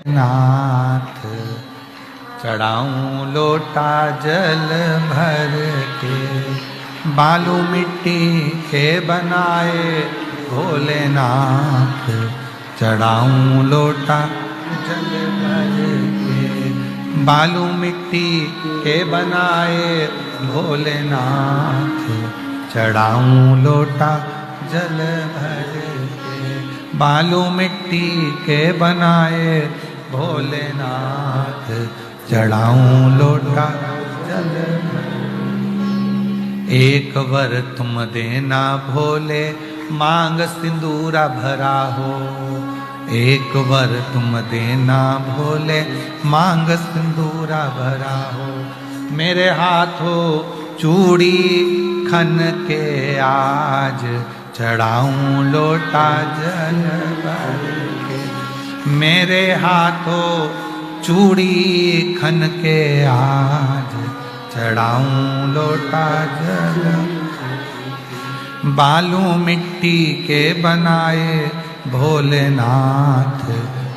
नाथ चढ़ाऊं लोटा जल भर के, बालू मिट्टी के बनाए भोलेनाथ चढ़ाऊं लोटा जल भर के, बालू मिट्टी के बनाए भोलेनाथ चढ़ाऊं लोटा जल भर के, बालू मिट्टी के बनाए भोलेनाथ चढ़ाऊं लोटा जल भर। एक वर तुम देना भोले मांग सिंदूरा भरा हो, एक वर तुम देना भोले मांग सिंदूरा भरा हो, मेरे हाथों चूड़ी खन के आज चढ़ाऊं लोटा जल भर के, मेरे हाथों चूड़ी खन के आज चढ़ाऊं लोटा जल, बालू मिट्टी के बनाए भोलेनाथ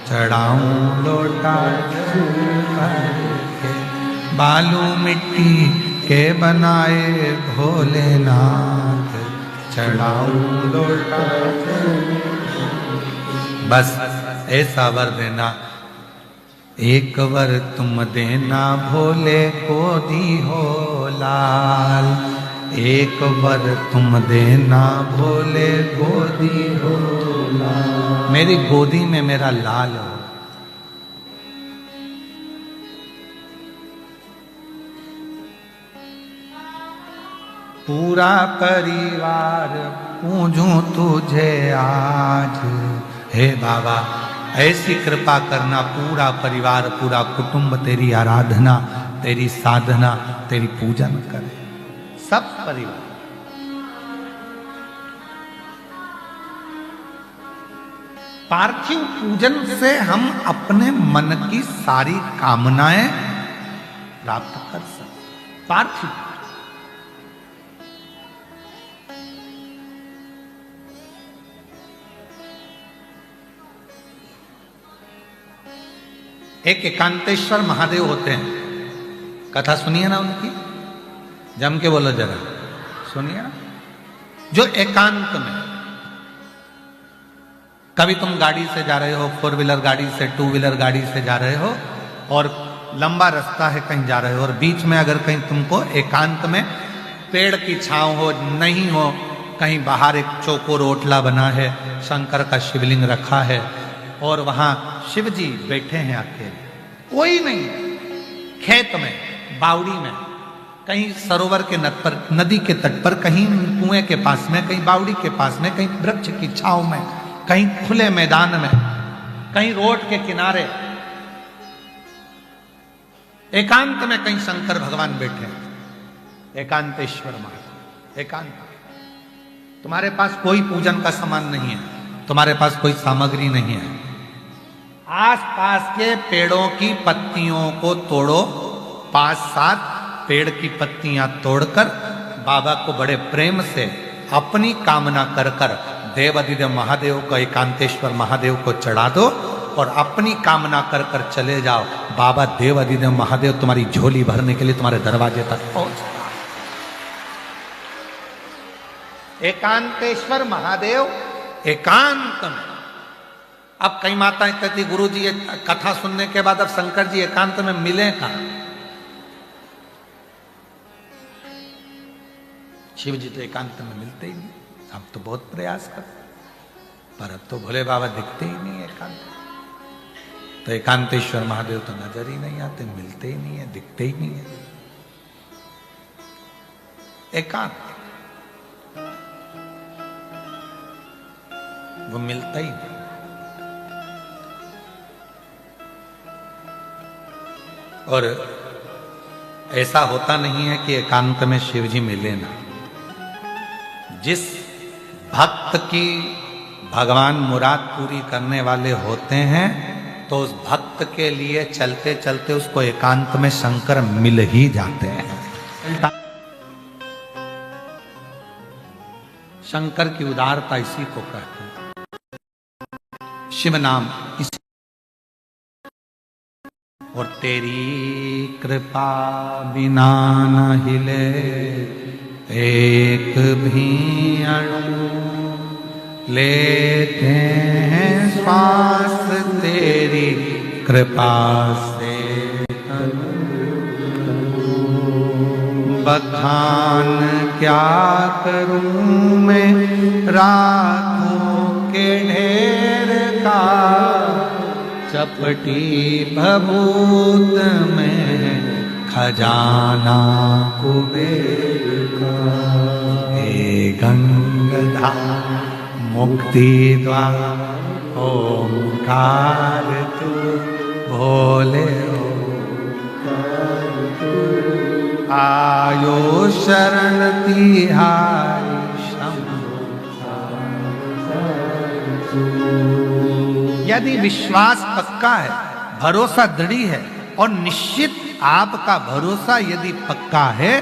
चढ़ाऊं लोटा जल भर के, बालू मिट्टी के बनाए भोलेनाथ चढ़ाऊं लोटा जल। बस ऐसा वर देना, एक वर तुम देना भोले को दी हो लाल, एक वर तुम देना भोले गोदी हो लाल, मेरी गोदी में मेरा लाल हो। पूरा परिवार पूजूं तुझे आज, हे बाबा ऐसी कृपा करना, पूरा परिवार पूरा कुटुंब तेरी आराधना तेरी साधना तेरी पूजन करे, सब परिवार। पार्थिव पूजन से हम अपने मन की सारी कामनाएं प्राप्त कर सकते। पार्थिव एक एकांतेश्वर महादेव होते हैं, कथा सुनिए ना उनकी, जम के बोलो जरा, सुनिए ना। जो एकांत में, कभी तुम गाड़ी से जा रहे हो, 4 व्हीलर गाड़ी से, 2 व्हीलर गाड़ी से जा रहे हो और लंबा रास्ता है, कहीं जा रहे हो और बीच में अगर कहीं तुमको एकांत में पेड़ की छांव हो, नहीं हो, कहीं बाहर एक चौकोर ओटला बना है, शंकर का शिवलिंग रखा है और वहां शिव जी बैठे हैं अकेले, कोई नहीं, खेत में, बावड़ी में, कहीं सरोवर के नद पर, नदी के तट पर, कहीं कुएं के पास में, कहीं बावड़ी के पास में, कहीं वृक्ष की छांव में, कहीं खुले मैदान में, कहीं रोड के किनारे, एकांत में कहीं शंकर भगवान बैठे, एकांतेश्वर महादेव। एकांत, तुम्हारे पास कोई पूजन का सामान नहीं है, तुम्हारे पास कोई सामग्री नहीं है, आसपास के पेड़ों की पत्तियों को तोड़ो, 5-7 पेड़ की पत्तियां तोड़कर बाबा को बड़े प्रेम से अपनी कामना कर कर देवाधिदेव महादेव को, एकांतेश्वर महादेव को चढ़ा दो और अपनी कामना कर कर चले जाओ। बाबा देवाधिदेव महादेव तुम्हारी झोली भरने के लिए तुम्हारे दरवाजे तक पहुंच। एकांतेश्वर महादेव एकांत में। अब कई माताएं कहती, गुरु जी ये कथा सुनने के बाद अब शंकर जी एकांत में मिले कहां? शिव जी तो एकांत में मिलते ही नहीं, हम तो बहुत प्रयास करते पर अब तो भोले बाबा दिखते ही नहीं एकांत। तो एकांतेश्वर महादेव तो नजर ही नहीं आते, मिलते ही नहीं है, दिखते ही नहीं है। एकांत वो मिलता ही नहीं। और ऐसा होता नहीं है कि एकांत में शिव जी मिले ना। जिस भक्त की भगवान मुराद पूरी करने वाले होते हैं तो उस भक्त के लिए चलते चलते उसको एकांत में शंकर मिल ही जाते हैं। शंकर की उदारता इसी को कहते हैं। शिव नाम इसी और तेरी कृपा बिना न हिले एक भी अणु, लेते हैं श्वास तेरी कृपा से। बखान क्या करूं मैं रातों के ढेर का, चपटी भभूत में खजाना कुबेर का। हे गंगाधार मुक्ति द्वार ओंकार तू, भोले ओंकार तू। आयो शरण तिहारी शंभो। यदि विश्वास पक्का है, भरोसा दृढ़ है और निश्चित आपका भरोसा यदि पक्का है,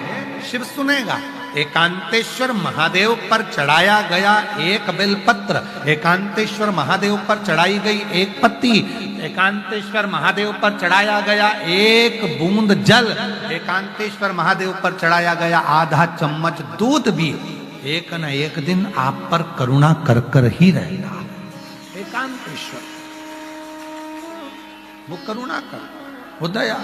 शिव सुनेगा। एकांतेश्वर महादेव पर चढ़ाया गया एक बेलपत्र, एकांतेश्वर महादेव पर चढ़ाई गई एक पत्ती, एकांतेश्वर महादेव पर चढ़ाया गया एक बूंद जल, एकांतेश्वर महादेव पर चढ़ाया गया आधा चम्मच दूध भी एक न एक दिन आप पर करुणा कर कर ही रहेगा। एकांतेश्वर वो करुणा कर, वो दया।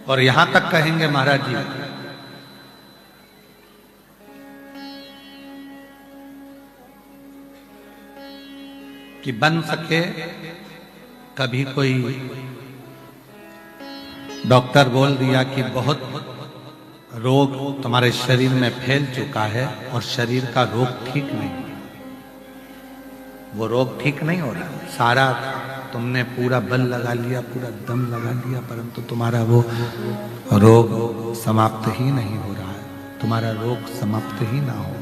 और यहां तक कहेंगे महाराज जी, कि बन सके कभी कोई डॉक्टर बोल दिया कि बहुत रोग तुम्हारे शरीर में फैल चुका है और शरीर का रोग ठीक नहीं, वो रोग ठीक नहीं हो रहा, सारा तुमने पूरा बल लगा लिया, पूरा दम लगा लिया, परंतु तुम्हारा वो रोग समाप्त ही नहीं हो रहा है, तुम्हारा रोग समाप्त ही ना हो।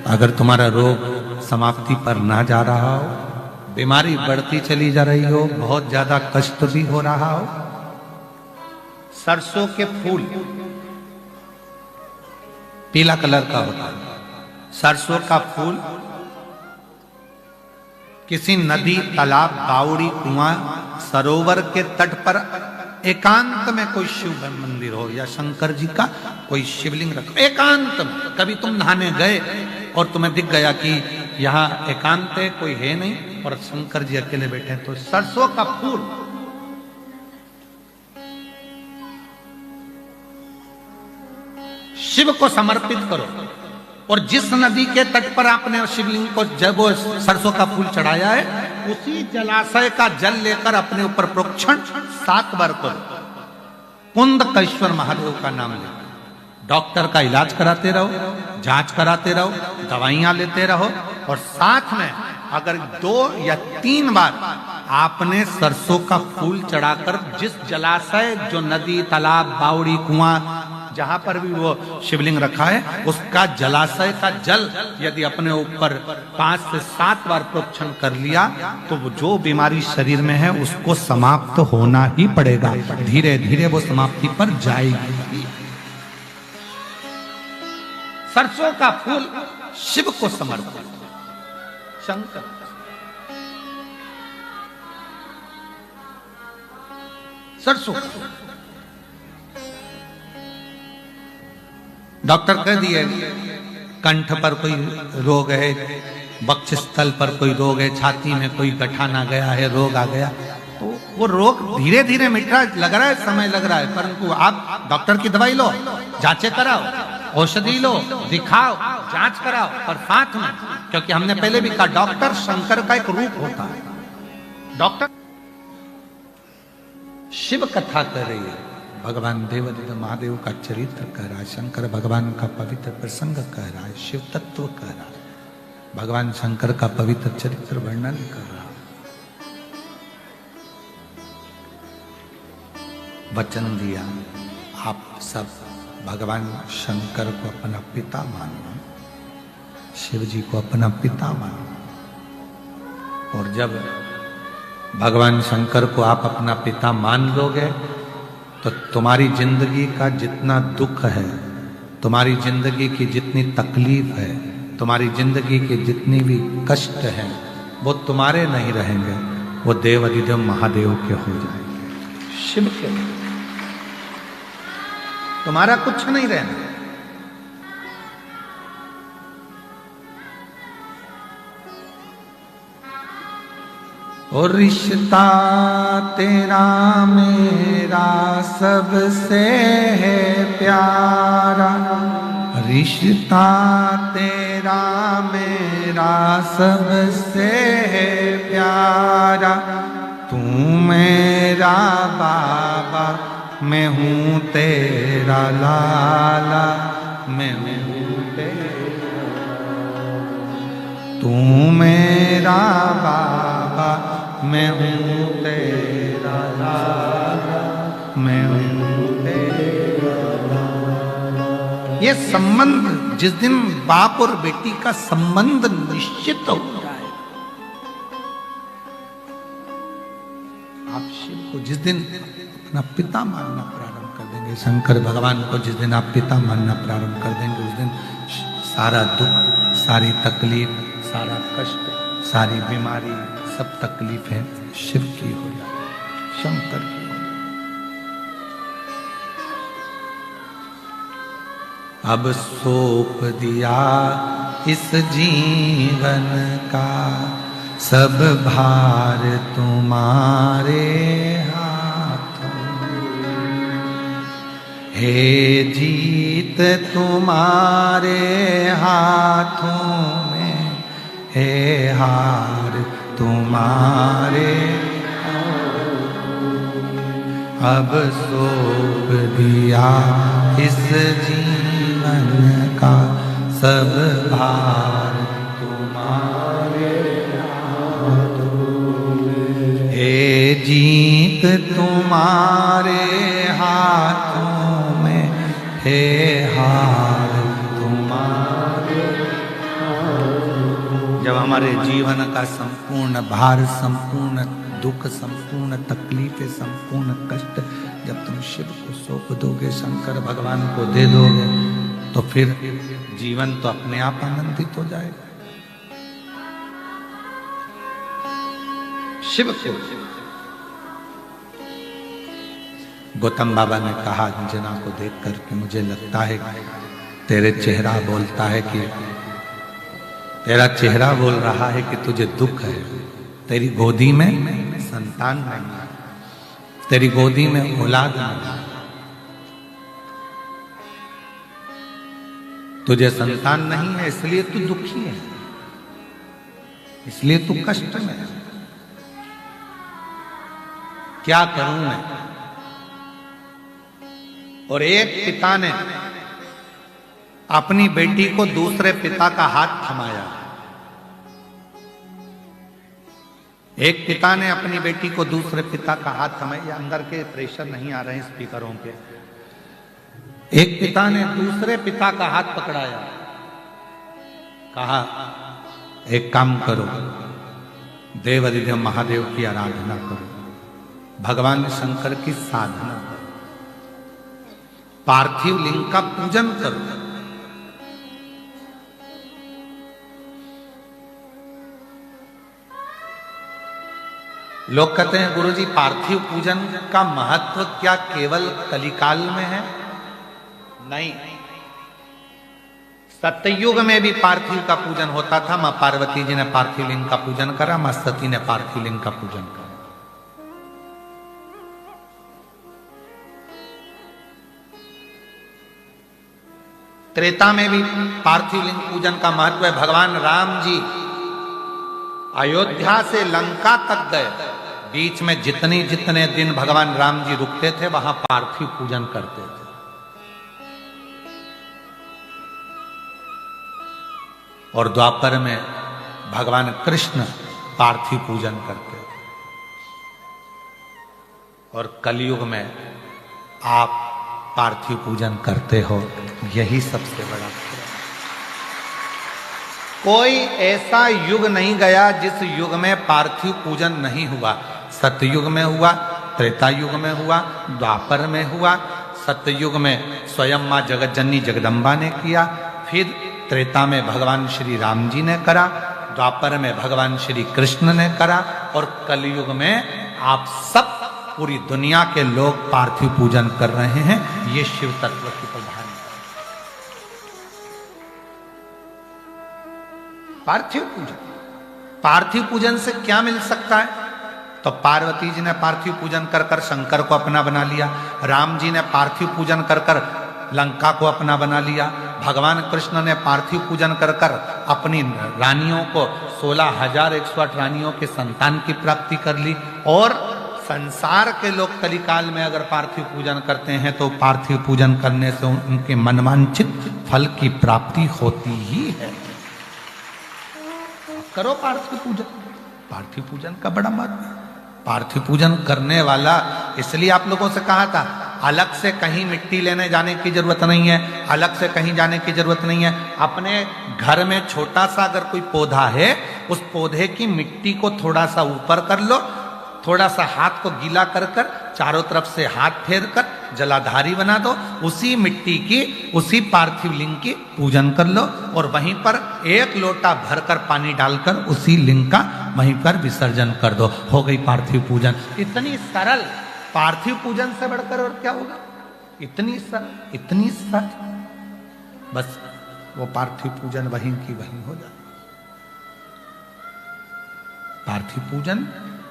अगर तुम्हारा रोग समाप्ति पर ना जा रहा हो, बीमारी बढ़ती चली जा रही हो, बहुत ज्यादा कष्ट भी हो रहा हो, सरसों के फूल पीला कलर का होता है, सरसों का फूल किसी नदी, तालाब, बावड़ी, कुआं, सरोवर के तट पर एकांत में कोई शिव मंदिर हो या शंकर जी का कोई शिवलिंग रखो, एकांत में। कभी तुम नहाने गए और तुम्हें दिख गया कि यहाँ एकांत है, कोई है नहीं और शंकर जी अकेले बैठे हैं, तो सरसों का फूल शिव को समर्पित करो। और जिस नदी के तट पर आपने शिवलिंग को जब वो सरसों का फूल चढ़ाया है, उसी जलाशय का जल लेकर अपने ऊपर प्रोक्षण 7 बार करो। कुंदकेश्वर महादेव का नाम ले, डॉक्टर का इलाज कराते रहो, जांच कराते रहो, दवाइयां लेते रहो, और साथ में अगर 2 या 3 बार आपने सरसों का फूल चढ़ाकर जिस जलाशय, जो नदी, तालाब, बावड़ी, कुआं, जहां पर भी वो शिवलिंग रखा है, उसका जलाशय का जल यदि अपने ऊपर 5 से 7 बार प्रोक्षण कर लिया, तो वो जो बीमारी शरीर में है उसको समाप्त होना ही पड़ेगा, धीरे धीरे वो समाप्ति पर जाएगी। सरसों का फूल शिव को समर्पित, शंकर। सरसों डॉक्टर कह दिए कंठ पर कोई रोग है, वक्षस्थल पर कोई रोग है, छाती में कोई गठान आ गया है, रोग आ गया, तो वो रोग धीरे धीरे मिट रहा है, लग रहा है समय लग रहा है, परंतु आप डॉक्टर की दवाई लो, जांचें कराओ, औषधि लो, दिखाओ, जांच कराओ, और साथ में, क्योंकि हमने पहले भी कहा डॉक्टर शंकर का एक रूप होता है। डॉक्टर शिव कथा कर रही है, भगवान देवदेव महादेव का चरित्र कह रहा है, शंकर भगवान का पवित्र प्रसंग कह रहा है, शिव तत्व कह रहा है, भगवान शंकर का पवित्र चरित्र वर्णन कर रहा है। वचन दिया, आप सब भगवान शंकर को अपना पिता मानो, शिव जी को अपना पिता मानो, और जब भगवान शंकर को आप अपना पिता मान लोगे, तो तुम्हारी जिंदगी का जितना दुख है, तुम्हारी जिंदगी की जितनी तकलीफ है, तुम्हारी जिंदगी के जितनी भी कष्ट हैं, वो तुम्हारे नहीं रहेंगे, वो देव अधिदेव महादेव के हो जाएंगे, शिव के। तुम्हारा कुछ नहीं रहना। और रिश्ता तेरा मेरा सबसे है प्यारा, रिश्ता तेरा मेरा सबसे है प्यारा। तू मेरा बाबा, मैं हूँ तेरा लाला, मैं हूँ तेरा। तू मेरा बाबा, मैं हूँ तेरा लाला, मैं हूँ तेरा लाला। ये संबंध जिस दिन बाप और बेटी का संबंध निश्चित हो जाए, आप शिव को जिस दिन अपना पिता मानना प्रारंभ कर देंगे, शंकर भगवान को जिस दिन आप पिता मानना प्रारंभ कर देंगे, उस दिन सारा दुख, सारी तकलीफ, सारा कष्ट, सारी बीमारी, सब तकलीफें शिव की हो जाए, शंकर की हो जाए। अब सौंप दिया इस जीवन का सब भार तुम्हारे हाथों, हे जीत तुम्हारे हाथों में, हे हार तुम्हारे। अब सौंप दिया इस जीवन का सब भार तुम्हारे हाथों में, हे जीत तुम्हारे हाथों में, हे हार तुम्हारे। जब हमारे जीवन का संपूर्ण भार, संपूर्ण दुख, संपूर्ण तकलीफें, संपूर्ण कष्ट जब तुम शिव को सौंप दोगे, शंकर भगवान को दे दोगे, तो फिर जीवन तो अपने आप आनंदित हो जाएगा। शिव को गौतम बाबा ने कहा अंजना को देख करके, मुझे लगता है तेरे चेहरा बोलता है कि, तेरा चेहरा बोल रहा है कि तुझे दुख है, तेरी गोदी में संतान नहीं है, तेरी गोदी में औलाद नहीं है, तुझे संतान नहीं है, इसलिए तू दुखी है, इसलिए तू कष्ट में है। क्या करूं मैं? और एक पिता ने अपनी बेटी को दूसरे पिता का हाथ थमाया। एक पिता ने अपनी बेटी को दूसरे पिता का हाथ थमाया। अंदर के प्रेशर नहीं आ रहे हैं स्पीकरों के। एक पिता ने दूसरे पिता का हाथ पकड़ाया, कहा एक काम करो, देव अधिदेव महादेव की आराधना करो, भगवान शंकर की साधना करो, पार्थिव लिंग का पूजन करो। लोग कहते हैं गुरुजी पार्थिव पूजन का महत्व क्या केवल कलिकाल में है? नहीं, सतयुग में भी पार्थिव का पूजन होता था। मां पार्वती जी ने पार्थिव लिंग का पूजन करा, मां सती ने पार्थिव लिंग का पूजन करा। त्रेता में भी पार्थिव लिंग पूजन का महत्व है। भगवान राम जी अयोध्या से लंका तक गए, बीच में जितने दिन भगवान राम जी रुकते थे वहां पार्थिव पूजन करते थे। और द्वापर में भगवान कृष्ण पार्थिव पूजन करते थे। और कलयुग में आप पार्थिव पूजन करते हो, यही सबसे बड़ा। कोई ऐसा युग नहीं गया जिस युग में पार्थिव पूजन नहीं हुआ। सतयुग में हुआ, त्रेता युग में हुआ, द्वापर में हुआ, सतयुग में स्वयं मां जगत जननी जगदम्बा ने किया, फिर त्रेता में भगवान श्री राम जी ने करा, द्वापर में भगवान श्री कृष्ण ने करा, और कलयुग में आप सब पूरी दुनिया के लोग पार्थिव पूजन कर रहे हैं। ये शिव तत्व की प्रधानता। पार्थिव पूजन, पार्थिव पूजन से क्या मिल सकता है? तो पार्वती जी ने पार्थिव पूजन कर कर शंकर को अपना बना लिया, राम जी ने पार्थिव पूजन कर कर लंका को अपना बना लिया, भगवान कृष्ण ने पार्थिव पूजन कर कर अपनी रानियों को 16,108 रानियों के संतान की प्राप्ति कर ली। और संसार के लोग कलिकाल में अगर पार्थिव पूजन करते हैं तो पार्थिव पूजन करने से उनके मनवांछित फल की प्राप्ति होती ही है। करो पार्थिव पूजन, पार्थिव पूजन का बड़ा महत्व है। पार्थिव पूजन करने वाला, इसलिए आप लोगों से कहा था अलग से कहीं मिट्टी लेने जाने की जरूरत नहीं है, अलग से कहीं जाने की जरूरत नहीं है। अपने घर में छोटा सा अगर कोई पौधा है, उस पौधे की मिट्टी को थोड़ा सा ऊपर कर लो, थोड़ा सा हाथ को गीला कर कर चारों तरफ से हाथ फेर कर जलाधारी बना दो, उसी मिट्टी की, उसी पार्थिव लिंग की पूजन कर लो, और वहीं पर 1 लोटा भरकर पानी डालकर उसी लिंग का वहीं पर विसर्जन कर दो। हो गई पार्थिव पूजन। इतनी सरल, पार्थिव पूजन से बढ़कर और क्या होगा? इतनी सरल, इतनी सरल, बस वो पार्थिव पूजन वहीं की वहीं हो जाए। पार्थिव पूजन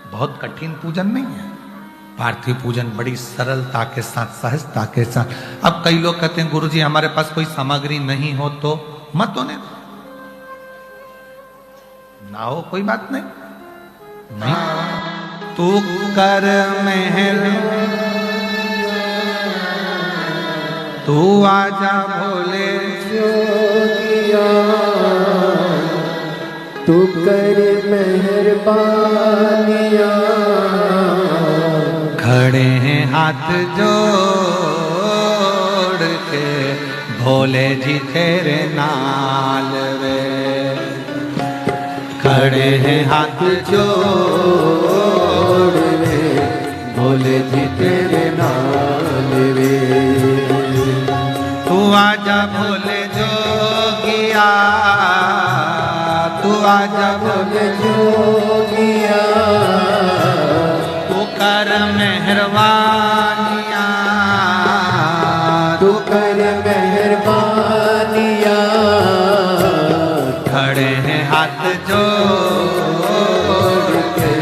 बहुत कठिन पूजन नहीं है। पार्थिव पूजन बड़ी सरलता के साथ, सहजता के साथ। अब कई लोग कहते हैं गुरुजी हमारे पास कोई सामग्री नहीं हो तो मत होने दो, ना हो कोई बात नहीं, नहीं तू कर मेहर, तू आजा भोले जोगिया, तू कर मेहरबानिया, खड़े हैं हाथ जोड़ के भोले जी तेरे नाल वे, खड़े हैं हाथ जोड़ के भोले जी तेरे नाल वे। तू आजा भोले जोगिया, तू आजा भोले जोगिया, तू कर मेहरबानिया, तू कर मेहरबानिया, खड़े हैं हाथ जोड़ के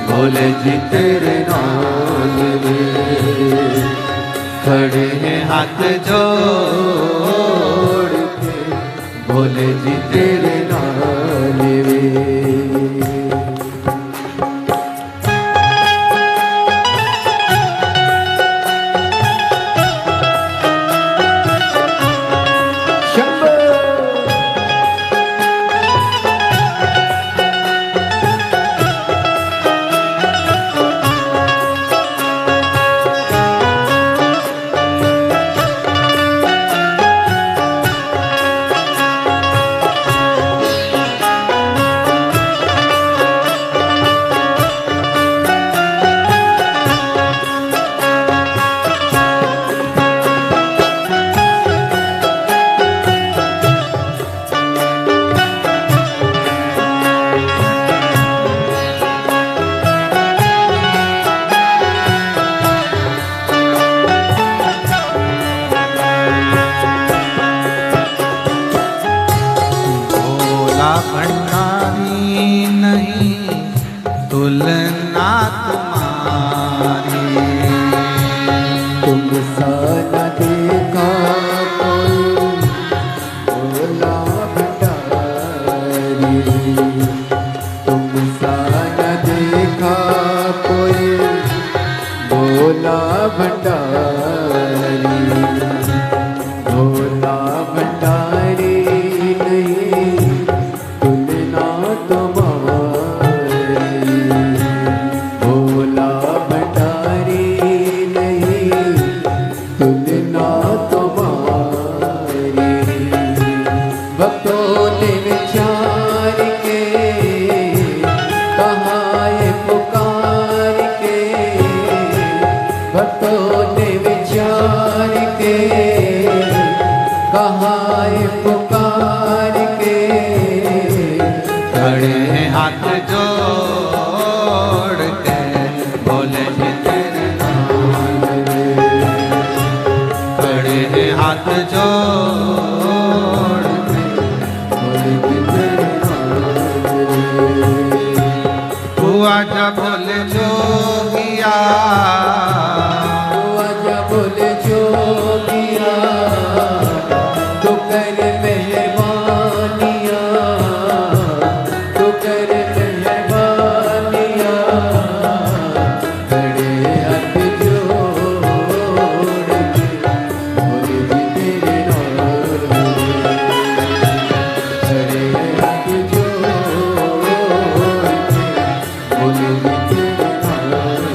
भोले जी तेरे नाल वे, खड़े हैं हाथ जोड़ के भोले जी तेरे नाल वे। तुलना तुम्हारी, तुम सा न देखा कोई भोला भंडारी, तुम सा न देखा कोई भोला भंडारी, भोला भंडारी नहीं तुलना तुम्हारी, भोला भंडारी नहीं जोड़ के बोले तू आजा बोले जोगिया, तू आजा बोले जोगिया, तू कर मेहरबानिया, तू कर मेहरबानिया, खड़े हाथ जोड़ के बोले जी तेरे नाल, खड़े हाथ जोड़ के बोले जी तेरे नाल।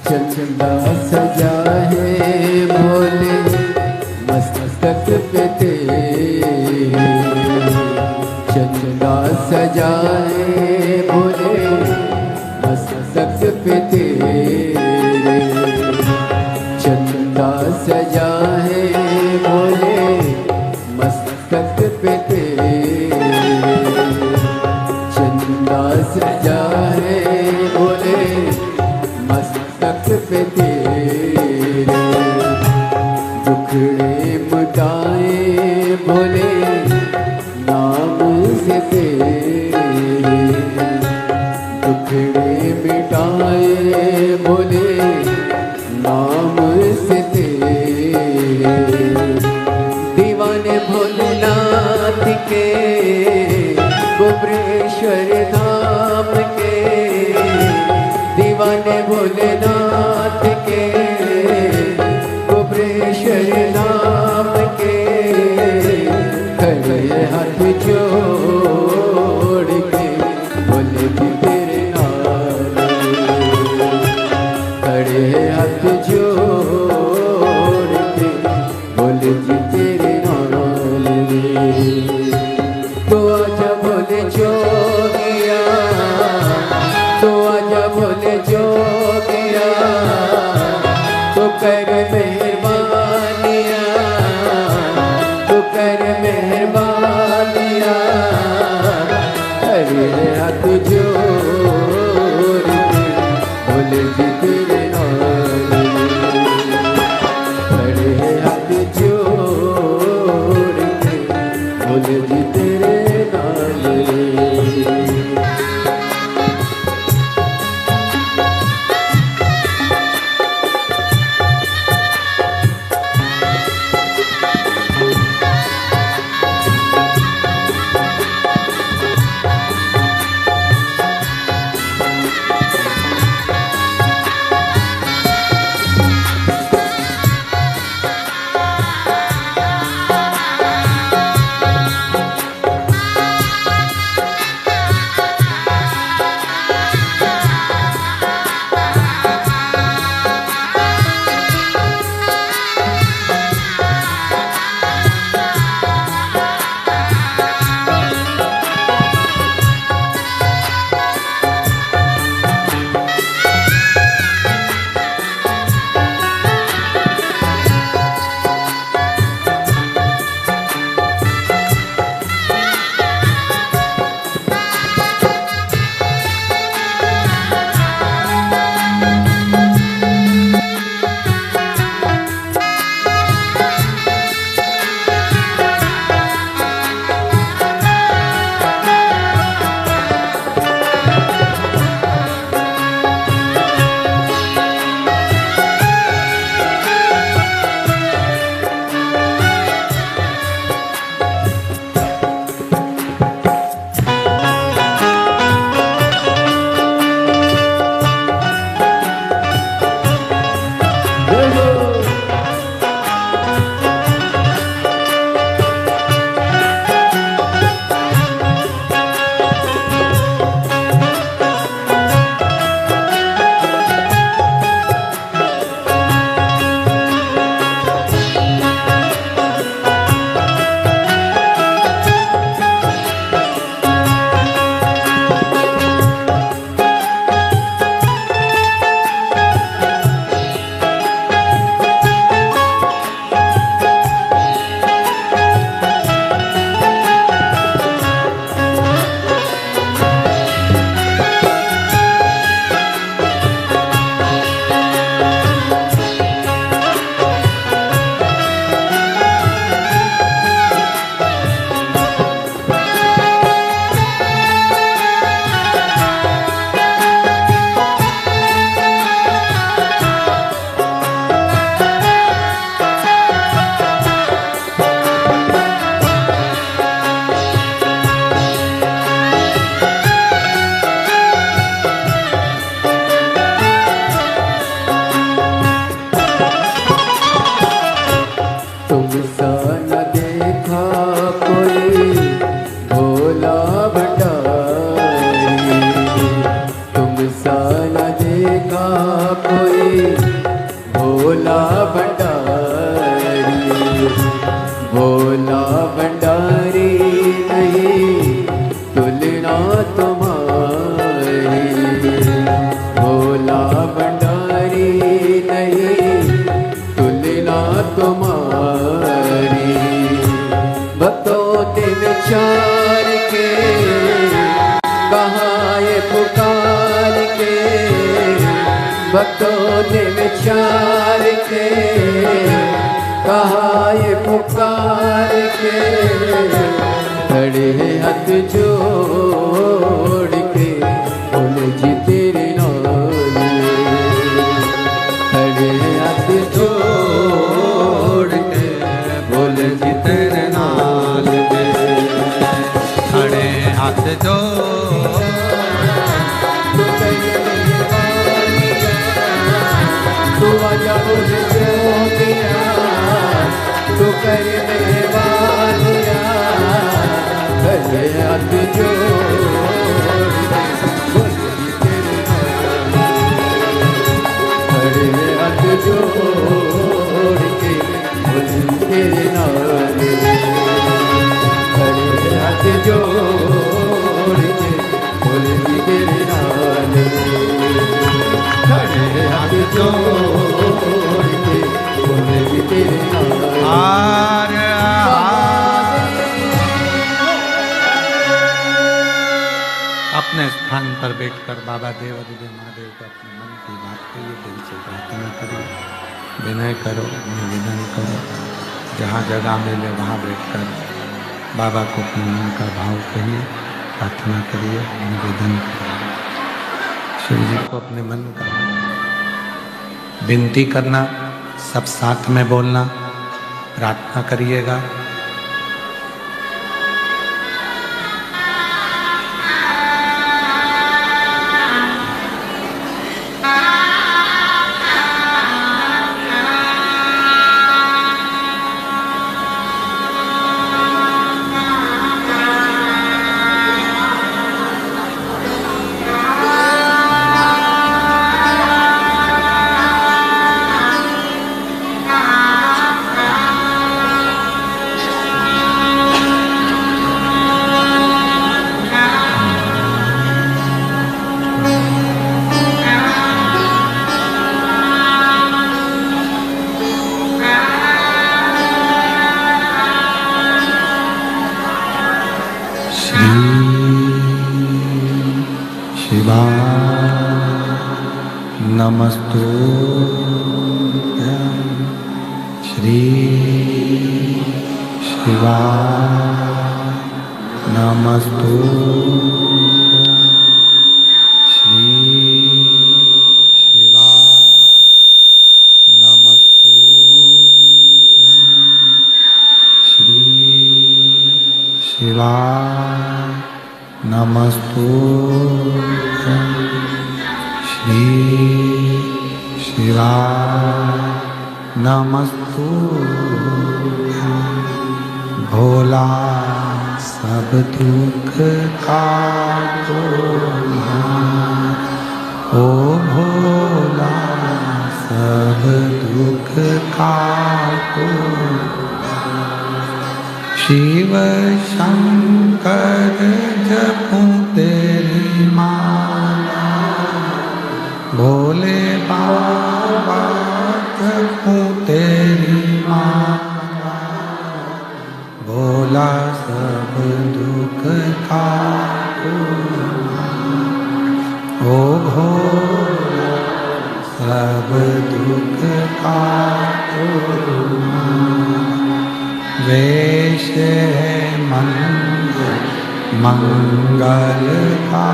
चंदा सजा है भोले मस्तक पे तेरे, चंदा सजा है भोले मस्तक पे तेरे, चंदा सजा है भोले मस्तक पे तेरे, चंदा सजा है भोले मस्तक पे तेरे, दुखड़े मिटाए भोले नाम से तेरे, दुखड़े मिटाए भोले नाम से तेरे, दीवाने भोलेनाथ के कुबरेश्वर धाम के, दीवाने भोलेनाथ के कुबरेश्वर नाम के, खड़े हाथ जोड़ तुम्हारी। भक्तों ने विचार के कहा ये पुकार के, भक्तों ने विचार के कहा ये पुकार के, खड़े हैं हाथ जोड़ के बोले जी तेरे नाम, खड़े हैं हाथ जोड़ के बोले जी तेरे नाम, खड़े हाथ जो तू आजा मुझे जोगिया, तू कर मेहरबानिया, खड़े हाथ जोड़ के बोले जी तेरे नाम, खड़े हाथ जोड़ के बोले जी तेरे नाम, खड़े हाथ जोड़ के बोले जी तेरे नाम, खड़े हाथ जोड़ के बोले जी तेरे नाम। अपने स्थान पर बैठकर बाबा देवादिदेव महादेव को अपने मन की बात कहिए, दिल से प्रार्थना करिए, विनय करो, निवेदन करो, जहाँ जगह मिले वहाँ बैठकर बाबा को अपने मन का भाव कहिए, प्रार्थना करिए, निवेदन करिए, शिव जी को अपने मन का विनती करना, सब साथ में बोलना, प्रार्थना करिएगा। नमस्तुभ्यं श्री शिवाय, नमस्तुभ्यं श्री शिवाय, नमस्तुभ्यं श्री शिवाय, नमस्तुभ्यं श्री शिवाय, नमस्तुभ्यं। भोला सब दुख का ओ भोला सब दुख का शिव शंकर जपूं तेरी माला, भोले बाबा जपूं तेरी माला, भोला सब दुख का ओ भोला सब दुख का वेश है मंगल का,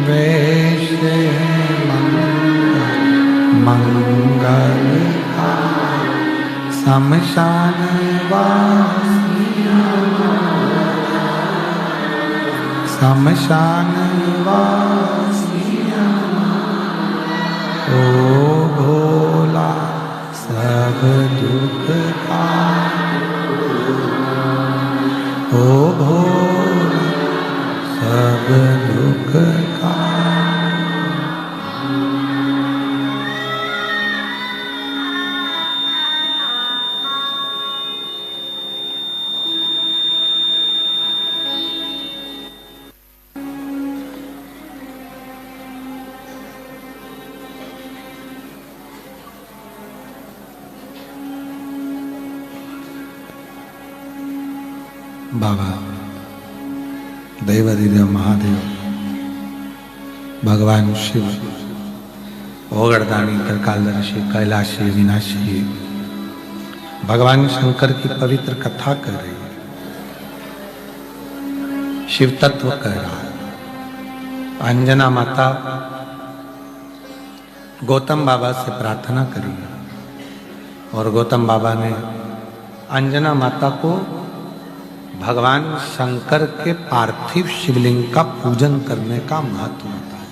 वेश है मंगल का, शमशान वासिया, शमशान वासिया, ओ भोला सब दुख का ओ भोला सब दुख का। बाबा देवाधिदेव महादेव भगवान शिव ओगड़दानी त्रिकालदर्शी कैलाशी विनाशी भगवान शंकर की पवित्र कथा कर रही है, शिव तत्व कह रहा है। अंजना माता गौतम बाबा से प्रार्थना करी और गौतम बाबा ने अंजना माता को भगवान शंकर के पार्थिव शिवलिंग का पूजन करने का महत्व बताया।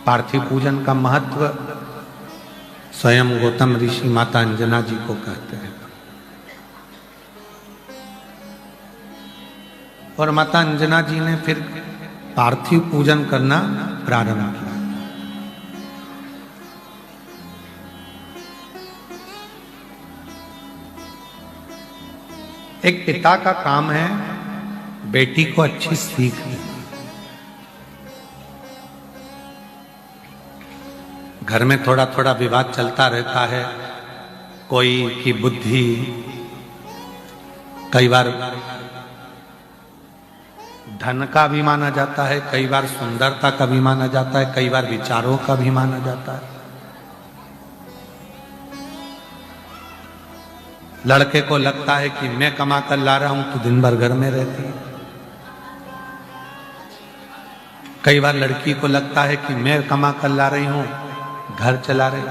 पार्थिव पूजन का महत्व स्वयं गौतम ऋषि माता अंजना जी को कहते हैं और माता अंजना जी ने फिर पार्थिव पूजन करना प्रारंभ किया। एक पिता का काम है बेटी को अच्छी सीख देना। घर में थोड़ा थोड़ा विवाद चलता रहता है, कोई की बुद्धि कई बार धन का भी माना जाता है, कई बार सुंदरता का भी माना जाता है, कई बार विचारों का भी माना जाता है। लड़के को लगता है कि मैं कमा कर ला रहा हूं तो दिन भर घर में रहती है। कई बार लड़की को लगता है कि मैं कमा कर ला रही हूं, घर चला रही।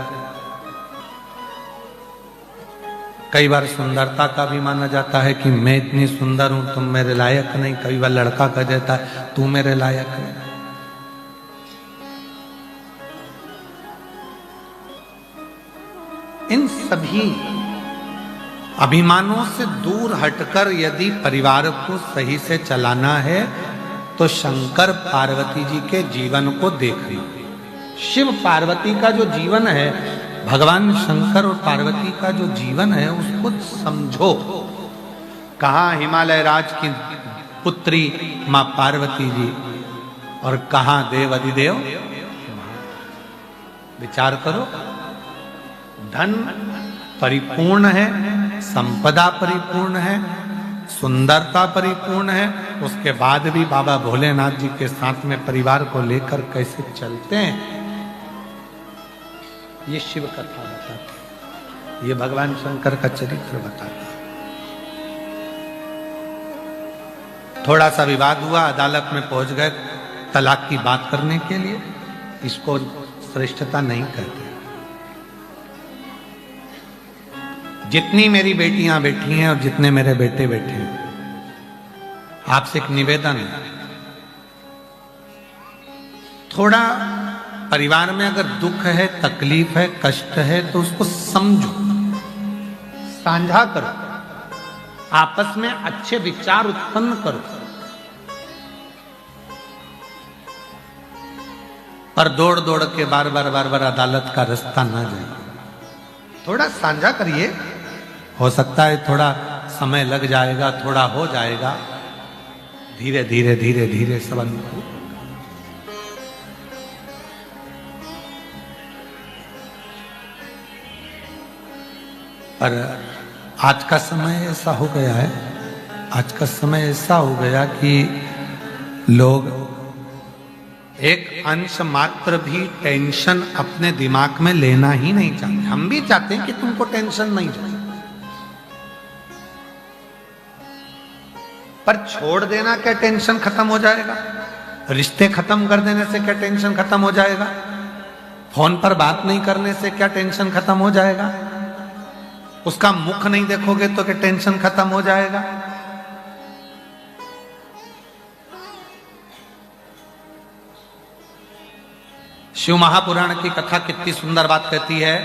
कई बार सुंदरता का भी माना जाता है कि मैं इतनी सुंदर हूं, तुम मेरे लायक नहीं। कई बार लड़का कह देता है तू मेरे लायक नहीं। इन सभी अभिमानों से दूर हटकर यदि परिवार को सही से चलाना है तो शंकर पार्वती जी के जीवन को देखिए। शिव पार्वती का जो जीवन है, भगवान शंकर और पार्वती का जो जीवन है उसको समझो। कहाँ हिमालय राज की पुत्री मां पार्वती जी और कहाँ देव अधिदेव। विचार करो, धन परिपूर्ण है, संपदा परिपूर्ण है, सुंदरता परिपूर्ण है, उसके बाद भी बाबा भोलेनाथ जी के साथ में परिवार को लेकर कैसे चलते हैं, ये शिव कथा बताती है, ये भगवान शंकर का चरित्र बताता है। थोड़ा सा विवाद हुआ, अदालत में पहुंच गए तलाक की बात करने के लिए, इसको श्रेष्ठता नहीं कहते। जितनी मेरी बेटियां बैठी हैं और जितने मेरे बेटे बैठे हैं, आपसे एक निवेदन है, थोड़ा परिवार में अगर दुख है, तकलीफ है, कष्ट है तो उसको समझो, साझा करो, आपस में अच्छे विचार उत्पन्न करो, पर दौड़ दौड़ के बार बार अदालत का रास्ता ना जाए। थोड़ा साझा करिए, हो सकता है थोड़ा समय लग जाएगा, थोड़ा हो जाएगा, धीरे धीरे धीरे धीरे सब अनुकूल। पर आज का समय ऐसा हो गया है, आज का समय ऐसा हो गया कि लोग एक अंश मात्र भी टेंशन अपने दिमाग में लेना ही नहीं चाहते। हम भी चाहते हैं कि तुमको टेंशन नहीं जाए, पर छोड़ देना क्या टेंशन खत्म हो जाएगा? रिश्ते खत्म कर देने से क्या टेंशन खत्म हो जाएगा? फोन पर बात नहीं करने से क्या टेंशन खत्म हो जाएगा? उसका मुख नहीं देखोगे तो क्या टेंशन खत्म हो जाएगा? शिव महापुराण की कथा कितनी सुंदर बात कहती है,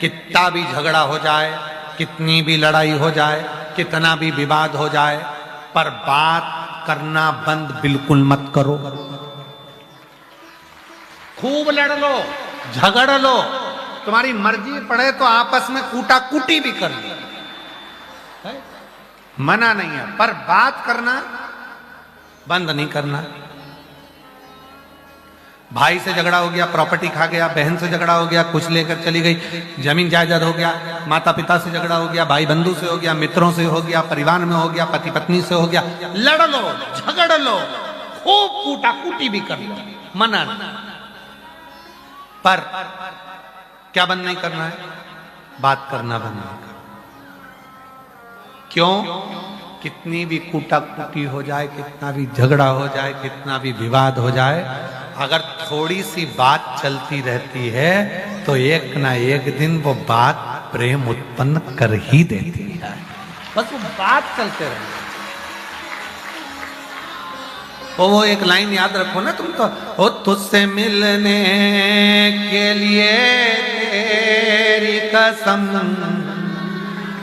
कितना भी झगड़ा हो जाए, कितनी भी लड़ाई हो जाए, कितना भी विवाद हो जाए, पर बात करना बंद बिल्कुल मत करो। खूब लड़ लो, झगड़ लो, तुम्हारी मर्जी पड़े तो आपस में कूटा कूटी भी कर लो, मना नहीं है, पर बात करना बंद नहीं करना। भाई से झगड़ा हो गया, प्रॉपर्टी खा गया, बहन से झगड़ा हो गया, कुछ लेकर चली गई, जमीन जायदाद हो गया, माता पिता से झगड़ा हो गया, भाई बंधु से हो गया, मित्रों से हो गया, परिवार में हो गया, पति पत्नी से हो गया, लड़ लो, झगड़ लो, खूब कूटा कूटी भी कर लो, मना नहीं। पर क्या बंद नहीं करना है? बात करना बंद नहीं करना। क्यों? कितनी भी कूटा कूटी हो जाए, कितना भी झगड़ा हो जाए, कितना भी विवाद हो जाए, अगर थोड़ी सी बात चलती रहती है तो एक ना एक दिन वो बात प्रेम उत्पन्न कर ही देती है। बस वो बात चलते रहे। वो एक लाइन याद रखो ना तुम तो, ओ तुझसे मिलने के लिए तेरी कसम,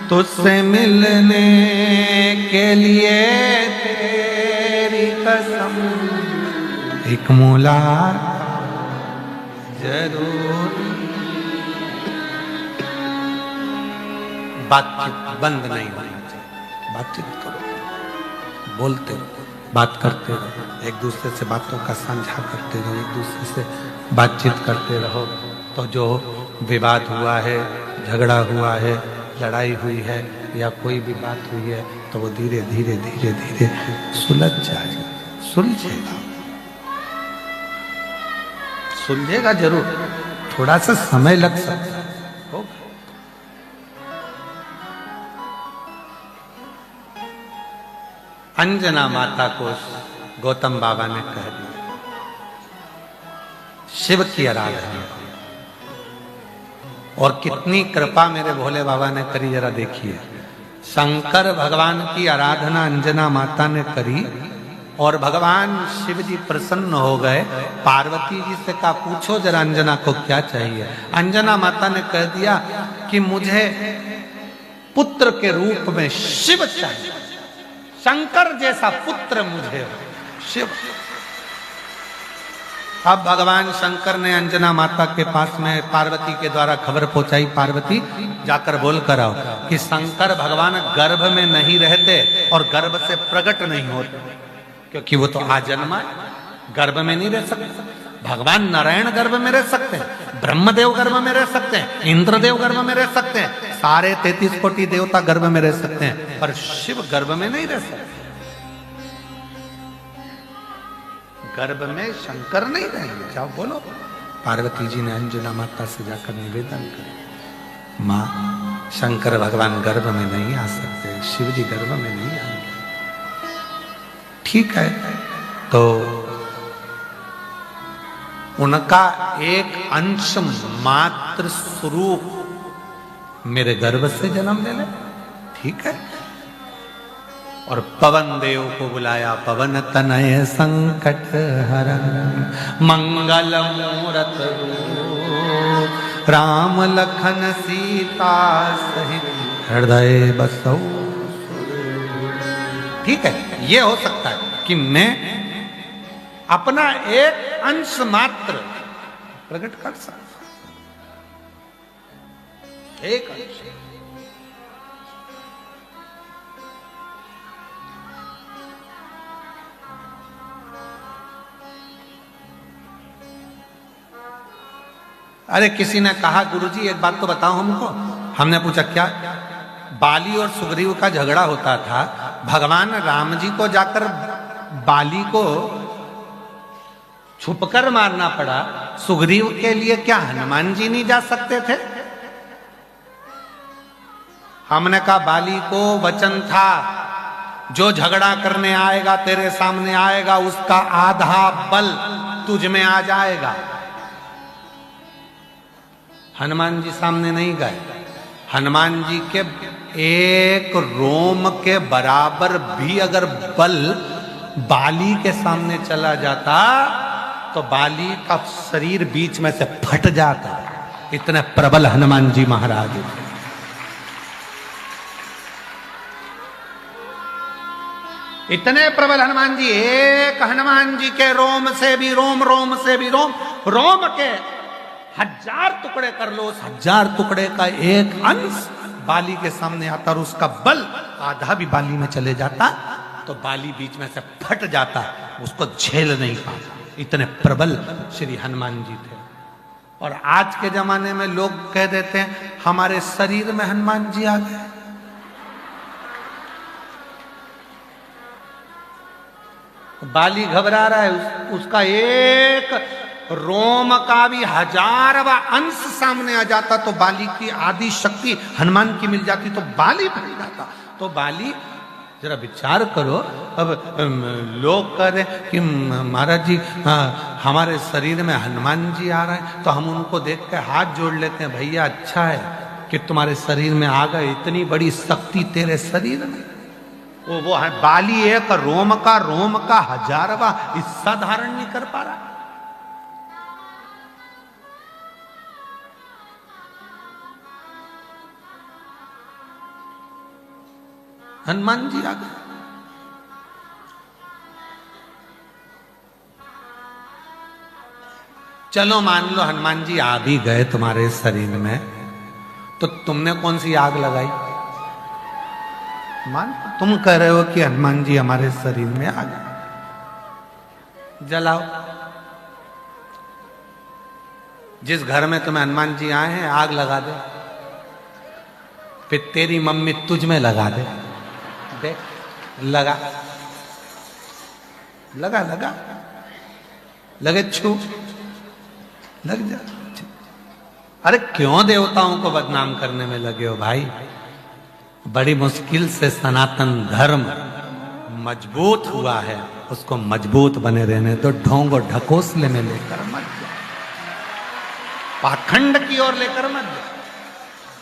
तुझसे मिलने के लिए तेरी कसम, एक मुलाकात जरूर। बातचीत बंद नहीं होनी चाहिए। बातचीत करो, बोलते रहो, बात करते रहो, एक दूसरे से बातों का साझा करते रहो, एक दूसरे से बातचीत करते रहो। तो जो विवाद हुआ है, झगड़ा हुआ है, लड़ाई हुई है या कोई भी बात हुई है, तो वो धीरे धीरे धीरे धीरे सुलझ जाएगा, सुलझेगा, सुलझेगा जरूर, थोड़ा सा समय लग सकता है। अंजना माता को गौतम बाबा ने कह दिया शिव की आराधना, और कितनी कृपा मेरे भोले बाबा ने करी, जरा देखिए। शंकर भगवान की आराधना अंजना माता ने करी और भगवान शिव जी प्रसन्न हो गए। पार्वती जी से कहा पूछो जरा अंजना को क्या चाहिए। अंजना माता ने कह दिया कि मुझे पुत्र के रूप में शिव चाहिए, शंकर जैसा पुत्र मुझे हो, शिव। अब भगवान शंकर ने अंजना माता के पास में पार्वती के द्वारा खबर पहुंचाई, पार्वती जाकर बोल कर आओ कि शंकर भगवान गर्भ में नहीं रहते और गर्भ से प्रकट नहीं होते, क्योंकि वो तो आजन्मा गर्भ में नहीं रह सकते। भगवान नारायण गर्भ में रह सकते हैं, ब्रह्मदेव गर्भ में रह सकते हैं, इंद्रदेव गर्भ में रह सकते हैं, सारे 33 कोटि देवता गर्भ में रह सकते हैं, पर शिव गर्भ में नहीं रह सकते। गर्भ में शंकर नहीं रहेंगे। जाओ बोलो। पार्वती जी ने अंजना माता से जाकर निवेदन किया, माँ शंकर भगवान गर्भ में नहीं आ सकते, शिव जी गर्भ में नहीं आएंगे। ठीक है, तो उनका एक अंश मात्र स्वरूप मेरे गर्भ से जन्म ले ले, ठीक है। और पवन देव को बुलाया, पवन तनय संकट हरन मंगल मूरत रूप, राम लखन सीता सहित हृदय बसौ। ठीक है, ये हो सकता है कि मैं अपना एक अंश मात्र प्रकट कर सकता, एक अंश। अरे किसी ने कहा गुरुजी एक बात तो बताओ हमको। हमने पूछा क्या? बाली और सुग्रीव का झगड़ा होता था, भगवान राम जी को जाकर बाली को छुपकर मारना पड़ा, सुग्रीव के लिए क्या हनुमान जी नहीं जा सकते थे? हमने कहा बाली को वचन था जो झगड़ा करने आएगा तेरे सामने आएगा, उसका आधा बल तुझ में आ जाएगा। हनुमान जी सामने नहीं गए। हनुमान जी के एक रोम के बराबर भी अगर बल बाली के सामने चला जाता तो बाली का शरीर बीच में से फट जाता। इतने प्रबल हनुमान जी महाराज। इतने प्रबल हनुमान जी, एक हनुमान जी के रोम से भी रोम, रोम से भी रोम, रोम के 1000 टुकड़े कर लो, उस 1000 टुकड़े का एक अंश बाली के सामने आता और उसका बल आधा भी बाली में चले जाता तो बाली बीच में से फट जाता, उसको झेल नहीं पाता। इतने प्रबल श्री हनुमान जी थे। और आज के जमाने में लोग कह देते हैं हमारे शरीर में हनुमान जी आ गए। बाली घबरा रहा है, उसका एक रोम का भी 1000वां अंश सामने आ जाता तो बाली की आदि शक्ति हनुमान की मिल जाती तो बाली फट जाता। तो बाली, जरा विचार करो, अब लोग कह रहे कि महाराज जी हमारे शरीर में हनुमान जी आ रहे हैं, तो हम उनको देख कर हाथ जोड़ लेते हैं, भैया अच्छा है कि तुम्हारे शरीर में आ गए, इतनी बड़ी शक्ति तेरे शरीर में। वो है बाली एक रोम का 1000वां हिस्सा धारण नहीं कर पा रहा। हनुमान जी आ गए। चलो मान लो हनुमान जी आ भी गए तुम्हारे शरीर में, तो तुमने कौन सी आग लगाई? मान तुम कह रहे हो कि हनुमान जी हमारे शरीर में आ गए, जलाओ। जिस घर में तुम्हें हनुमान जी आए हैं आग लगा दे, फिर तेरी मम्मी तुझ में लगा दे। देख, लगा लगा लगा लगे, छू लग जा। अरे क्यों देवताओं को बदनाम करने में लगे हो भाई? बड़ी मुश्किल से सनातन धर्म मजबूत हुआ है, उसको मजबूत बने रहने तो ढोंग और ढकोसले में लेकर मत जाओ, पाखंड की ओर लेकर मत जाओ।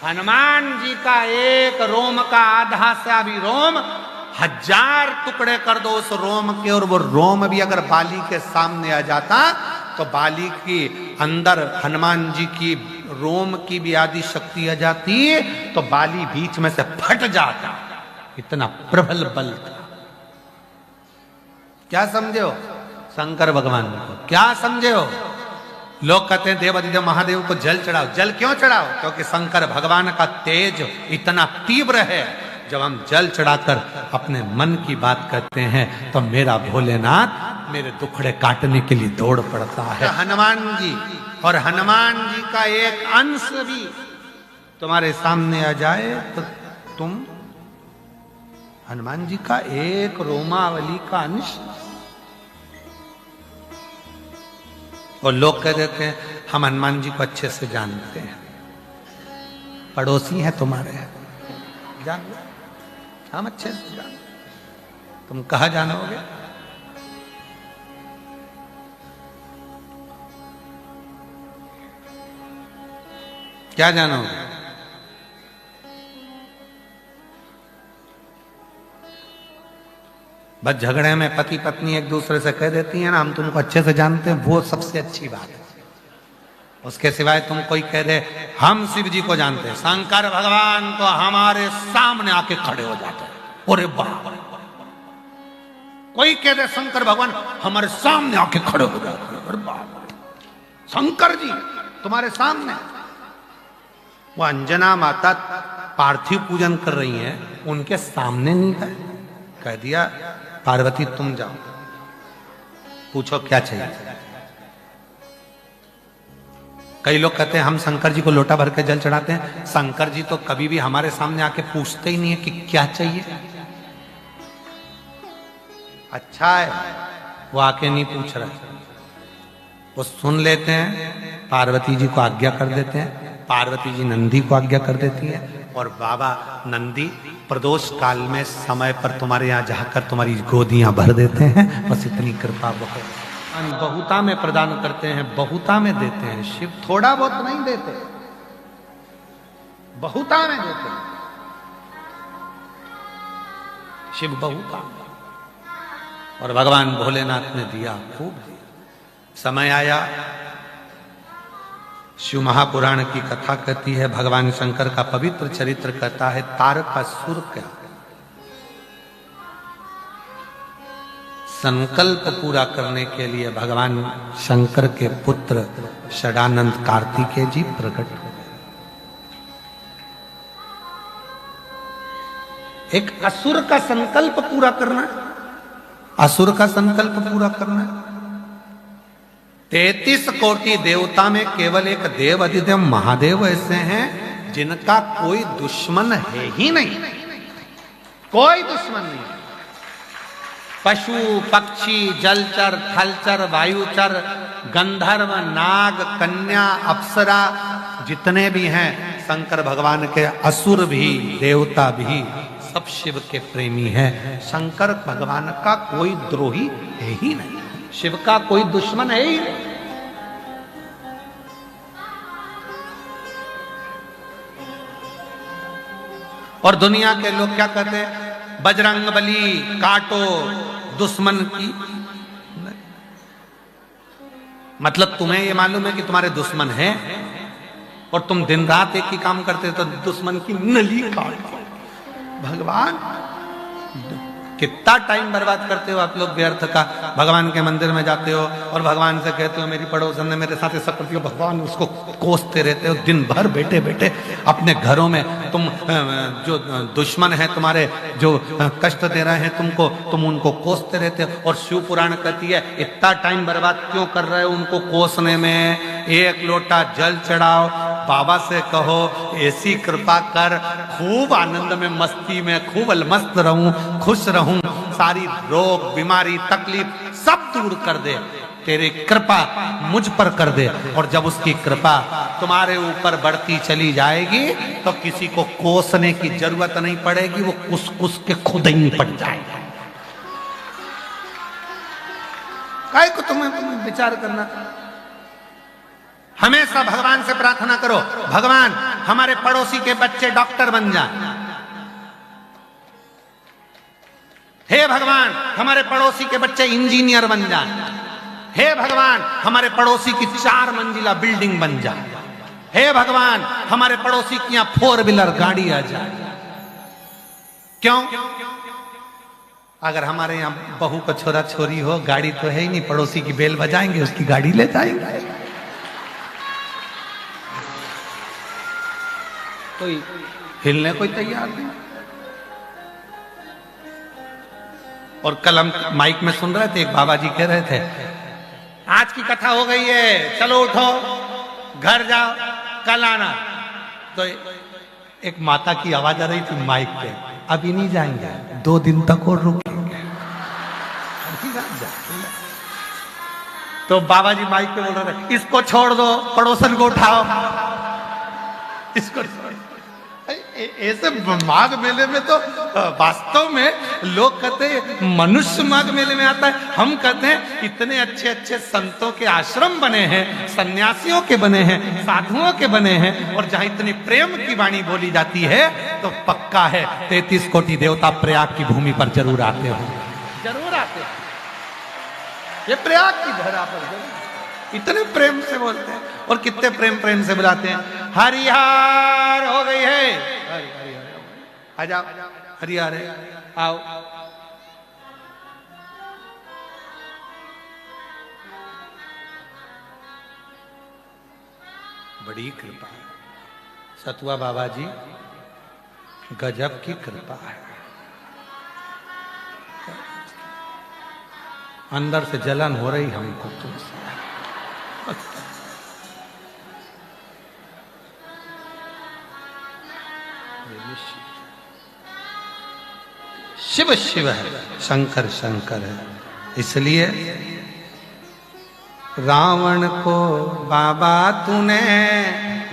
हनुमान जी का एक रोम का आधा सा भी रोम 1000 टुकड़े कर दो उस रोम के, और वो रोम भी अगर बाली के सामने आ जाता तो बाली की अंदर हनुमान जी की रोम की भी आदि शक्ति आ जाती तो बाली बीच में से फट जाता। इतना प्रबल बल था। क्या समझे हो शंकर भगवान को? क्या समझे हो? लोग कहते हैं देव अधिदेव महादेव को जल चढ़ाओ। जल क्यों चढ़ाओ? क्योंकि शंकर भगवान का तेज इतना तीव्र है, जब हम जल चढ़ाकर अपने मन की बात करते हैं तो मेरा भोलेनाथ मेरे दुखड़े काटने के लिए दौड़ पड़ता है। हनुमान जी, और हनुमान जी का एक अंश भी तुम्हारे सामने आ जाए तो तुम हनुमान जी का एक रोमावली का अंश। और लोग कह देते हैं हम हनुमान जी को अच्छे से जानते हैं, पड़ोसी हैं तुम्हारे, जान लो, हम अच्छे से जान। तुम कहाँ जानोगे? क्या जानोगे? बस झगड़े में पति पत्नी एक दूसरे से कह देती है ना हम तुमको अच्छे से जानते हैं, वो सबसे अच्छी बात है। उसके सिवाय तुम कोई कह दे हम शिव जी को जानते हैं, शंकर भगवान तो हमारे सामने आके खड़े हो जाते हैं, अरे बाप। कोई कह दे शंकर भगवान हमारे सामने आके खड़े हो जाते हैं, अरे बाप, शंकर जी तुम्हारे सामने। वो अंजना माता पार्थिव पूजन कर रही हैं, उनके सामने नहीं गए, कह दिया पार्वती तुम जाओ, पूछो क्या चाहिए। कई लोग कहते हैं हम शंकर जी को लोटा भर के जल चढ़ाते हैं, शंकर जी तो कभी भी हमारे सामने आके पूछते ही नहीं है कि क्या चाहिए। अच्छा है वो आके नहीं पूछ रहा, वो सुन लेते हैं, पार्वती जी को आज्ञा कर देते हैं, पार्वती जी नंदी को आज्ञा कर देती है, और बाबा नंदी प्रदोष काल में समय पर तुम्हारे यहाँ जाकर तुम्हारी गोदियां भर देते हैं। बस इतनी कृपा बहुता में प्रदान करते हैं, बहुता में देते हैं। शिव थोड़ा बहुत नहीं देते, बहुता में देते हैं शिव, बहुता। और भगवान भोलेनाथ ने दिया, खूब दिया। समय आया, शिव महापुराण की कथा कहती है, भगवान शंकर का पवित्र चरित्र कहता है, तारकासुर का संकल्प पूरा करने के लिए भगवान शंकर के पुत्र षडानंद कार्तिकेय जी प्रकट हुए। एक असुर का संकल्प पूरा करना, असुर का संकल्प पूरा करना। 33 कोटि देवता में केवल एक देव अधिदेव महादेव ऐसे हैं जिनका कोई दुश्मन है ही नहीं, कोई दुश्मन नहीं। पशु पक्षी जलचर थलचर वायुचर गंधर्व नाग कन्या अप्सरा जितने भी हैं शंकर भगवान के, असुर भी देवता भी सब शिव के प्रेमी हैं। शंकर भगवान का कोई द्रोही है ही नहीं, शिव का कोई दुश्मन है ही नहीं। और दुनिया के लोग क्या कहते हैं, बजरंग बली काटो दुश्मन की। मतलब तुम्हें ये मालूम है कि तुम्हारे दुश्मन हैं और तुम दिन रात एक ही काम करते हो, तो दुश्मन की नली काटो। भगवान कितना टाइम बर्बाद करते हो आप लोग व्यर्थ का। भगवान के मंदिर में जाते हो और भगवान से कहते हो मेरी पड़ोसन ने मेरे साथ ऐसा करती हो, भगवान उसको कोसते रहते हो दिन भर बैठे बैठे अपने घरों में। तुम जो दुश्मन है तुम्हारे, जो कष्ट दे रहे हैं तुमको, तुम उनको कोसते रहते हो। और शिव पुराण कहती है इतना टाइम बर्बाद क्यों कर रहे हो उनको कोसने में, एक लोटा जल चढ़ाओ, बाबा से कहो ऐसी कृपा कर खूब आनंद में मस्ती में खूब अलमस्त रहूं, खुश रहूं, सारी रोग बीमारी तकलीफ सब दूर कर दे, तेरी कृपा मुझ पर कर दे। और जब उसकी कृपा तुम्हारे ऊपर बढ़ती चली जाएगी तो किसी को कोसने की जरूरत नहीं पड़ेगी, वो कुस कुस के खुद ही पड़ जाएगा। काय को तुम्हें विचार करना। हमेशा भगवान से प्रार्थना करो, भगवान हमारे पड़ोसी के बच्चे डॉक्टर बन जाए, हे भगवान हमारे पड़ोसी के बच्चे इंजीनियर बन जाए, हे भगवान हमारे पड़ोसी की 4 मंजिला बिल्डिंग बन जाए, हे भगवान हमारे पड़ोसी की यहां 4 व्हीलर गाड़ी आ जाए। क्यों? अगर हमारे यहां बहू का छोरा छोरी हो, गाड़ी तो है ही नहीं, पड़ोसी की बेल बजाएंगे उसकी गाड़ी ले जाएंगे। कोई हिलने कोई तैयार नहीं। और कल हम माइक में सुन रहे थे, एक बाबा जी कह रहे थे आज की कथा हो गई है, चलो उठो घर जाओ कल आना। तो एक माता की आवाज आ रही थी माइक पे, अभी नहीं जाएंगे 2 दिन तक और रुकेंगे। तो बाबा जी माइक पे बोल रहे थे इसको छोड़ दो, पड़ोसन को उठाओ, इसको ऐसे माघ मेले में तो वास्तव में लोग कहते हैं मनुष्य माघ मेले में आता है। हम कहते हैं इतने अच्छे अच्छे संतों के आश्रम बने हैं, सन्यासियों के बने हैं, साधुओं के बने हैं, और जहां इतनी प्रेम की वाणी बोली जाती है तो पक्का है 33 कोटि देवता प्रयाग की भूमि पर जरूर आते हो, जरूर आते हो। ये प्रयाग की धरा पर इतने प्रेम से बोलते हैं और कितने प्रेम से बुलाते हैं। हरिहर हो गई है, आ जाओ हरिहर है, आओ। बड़ी कृपा है सतुआ बाबा जी, गजब की कृपा है। अंदर से जलन हो रही हमको तुमसे। शिव शिव है, शंकर शंकर है। इसलिए रावण को बाबा तूने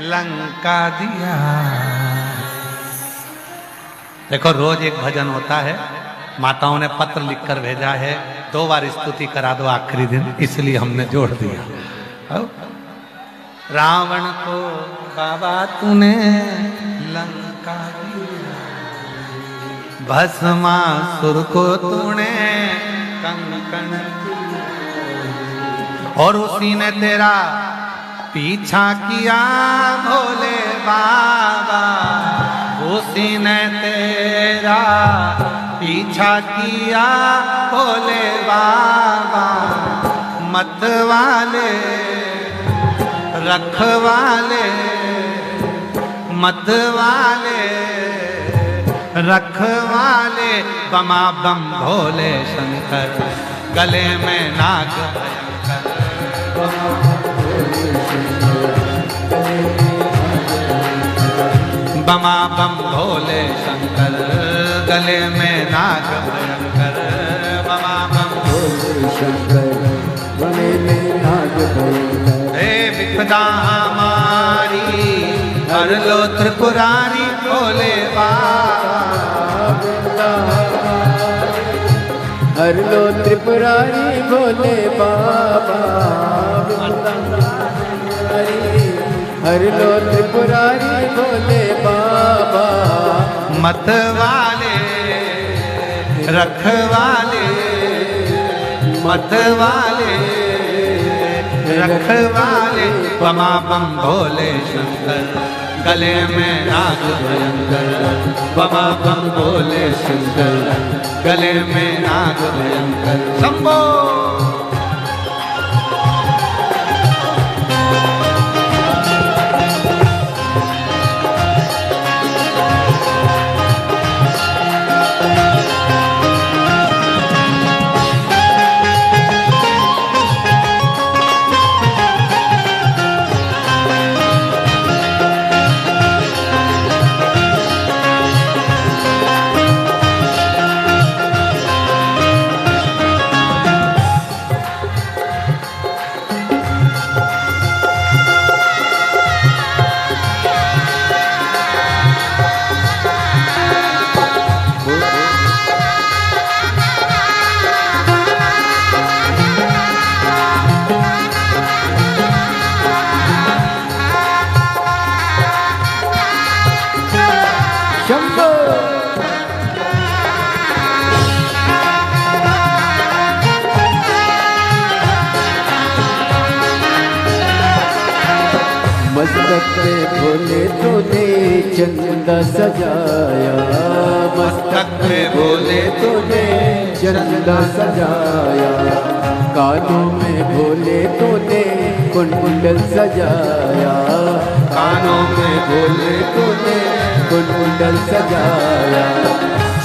लंका दिया। देखो रोज एक भजन होता है, माताओं ने पत्र लिखकर भेजा है, 2 बार स्तुति करा दो आखिरी दिन, इसलिए हमने जोड़ दिया। रावण को बाबा तूने लंका दिया, भस्मासुर को तूने कंकण, और उसी ने तेरा पीछा किया भोले बाबा, उसी ने तेरा पीछा किया भोले बाबा। मत वाले रखवाले, मत वाले रखवाले, बमा बम भोले शंकर, गले में नाग भयंकर, बमा बम भोले शंकर गले में नाग भयंकर बमा बम भोले शंकर गले में नाग भयंकर हे विपदा हमारी हर लो त्रिपुरारी भोले बाबा हर लो त्रिपुरारी भोले बाबा हर लो त्रिपुरारी भोले बाबा मत वाले रखवाले मत वाले रखवाले बमा बम भोले शंकर गले में नाग भयंकर बमा बम भोले शंकर गले में नाग भयंकर शंभो मस्तक पे भोले तूने चंदा सजाया मस्तक पे भोले तूने चंदा सजाया कानों में भोले तूने कुंडल सजाया कानों में भोले तूने कुंडल सजाया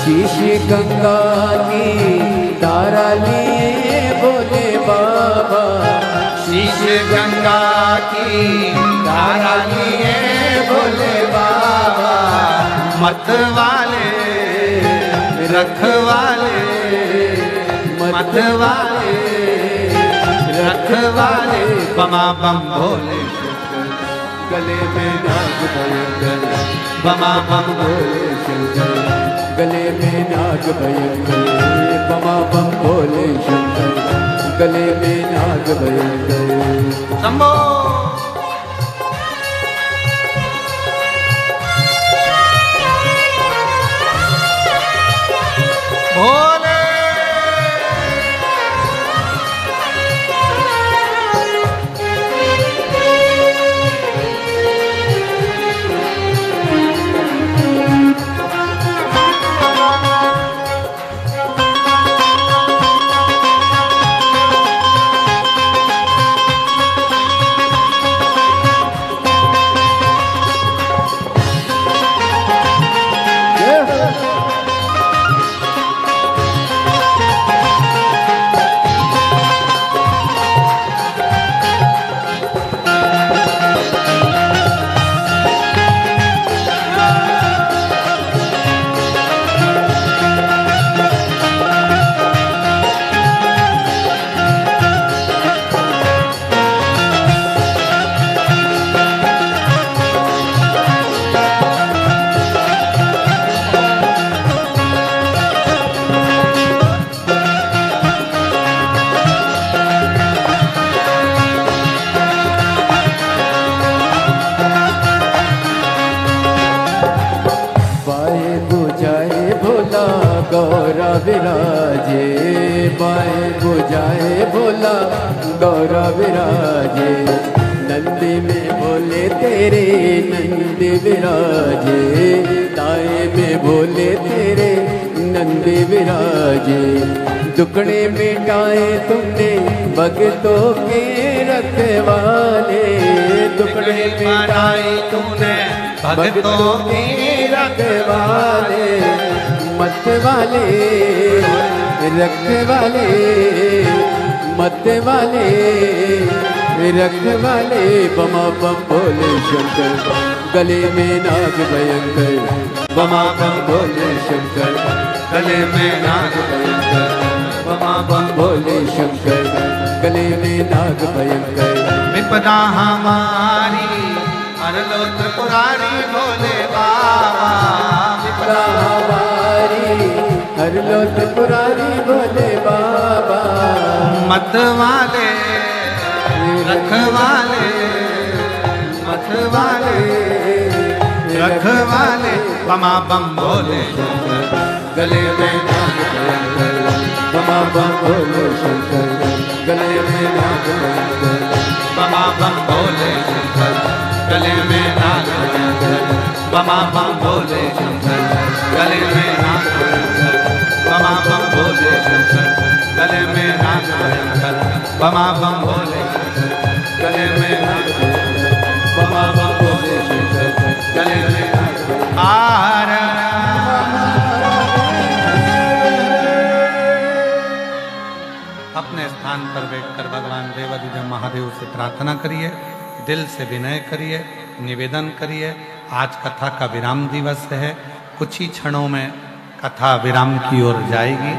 शीशी गंगा की तारा लिए भोले बाबा शीश गंगा की धारा लिए भोले बाबा मत वाले रखवाले मत वाले रखवाले बमा बम भोले शंकर गले में नाग भयंकर बमा बम भोले शंकर गले में नाग भयंकर बमा बम भोले शंकर गले में नाग भयंकर शंभो भोले गौरा विराजे बाएं बुझाए भोला गौरा विराजे नंदी में भोले तेरे नंदी विराजे दाएं में भोले तेरे नंदी विराजे दुखड़े मिटाए तुमने भगतों के रखवाले दुखड़े मिटाए तुमने भगतों के रखवाले मत वाले रख वाले मत्ते वाले रखवाले बमा बम भोले शंकर गले में नाग भयंकर बमा बम भोले शंकर गले में नाग भयंकर बमा बम भोले शंकर गले में नाग भयंकर विपदा हमारी हर लो त्रिपुरारी भोले बाबा विपदा हमारी हर लो त्रिपुरारी भोले बाबा मत वाले रखवाले मत वाले रखवाले बमा बम भोले गले में नाग भयंकर बमा बम भोले शंकर गले में नाग भयंकर बमा बम भोले शंकर गले में नाग भयंकर बमा बम भोले शंकर गले में नाग भयंकर बमा बम भोले शंकर गले में नाग भयंकर बमा बम भोले शंकर गले में नाग भयंकर बमा बम भोले शंकर गले में नाग अपने स्थान पर बैठकर भगवान देवाधिदेव महादेव से प्रार्थना करिए, दिल से विनय करिए, निवेदन करिए। आज कथा का विराम दिवस है, कुछ ही क्षणों में कथा विराम की ओर जाएगी।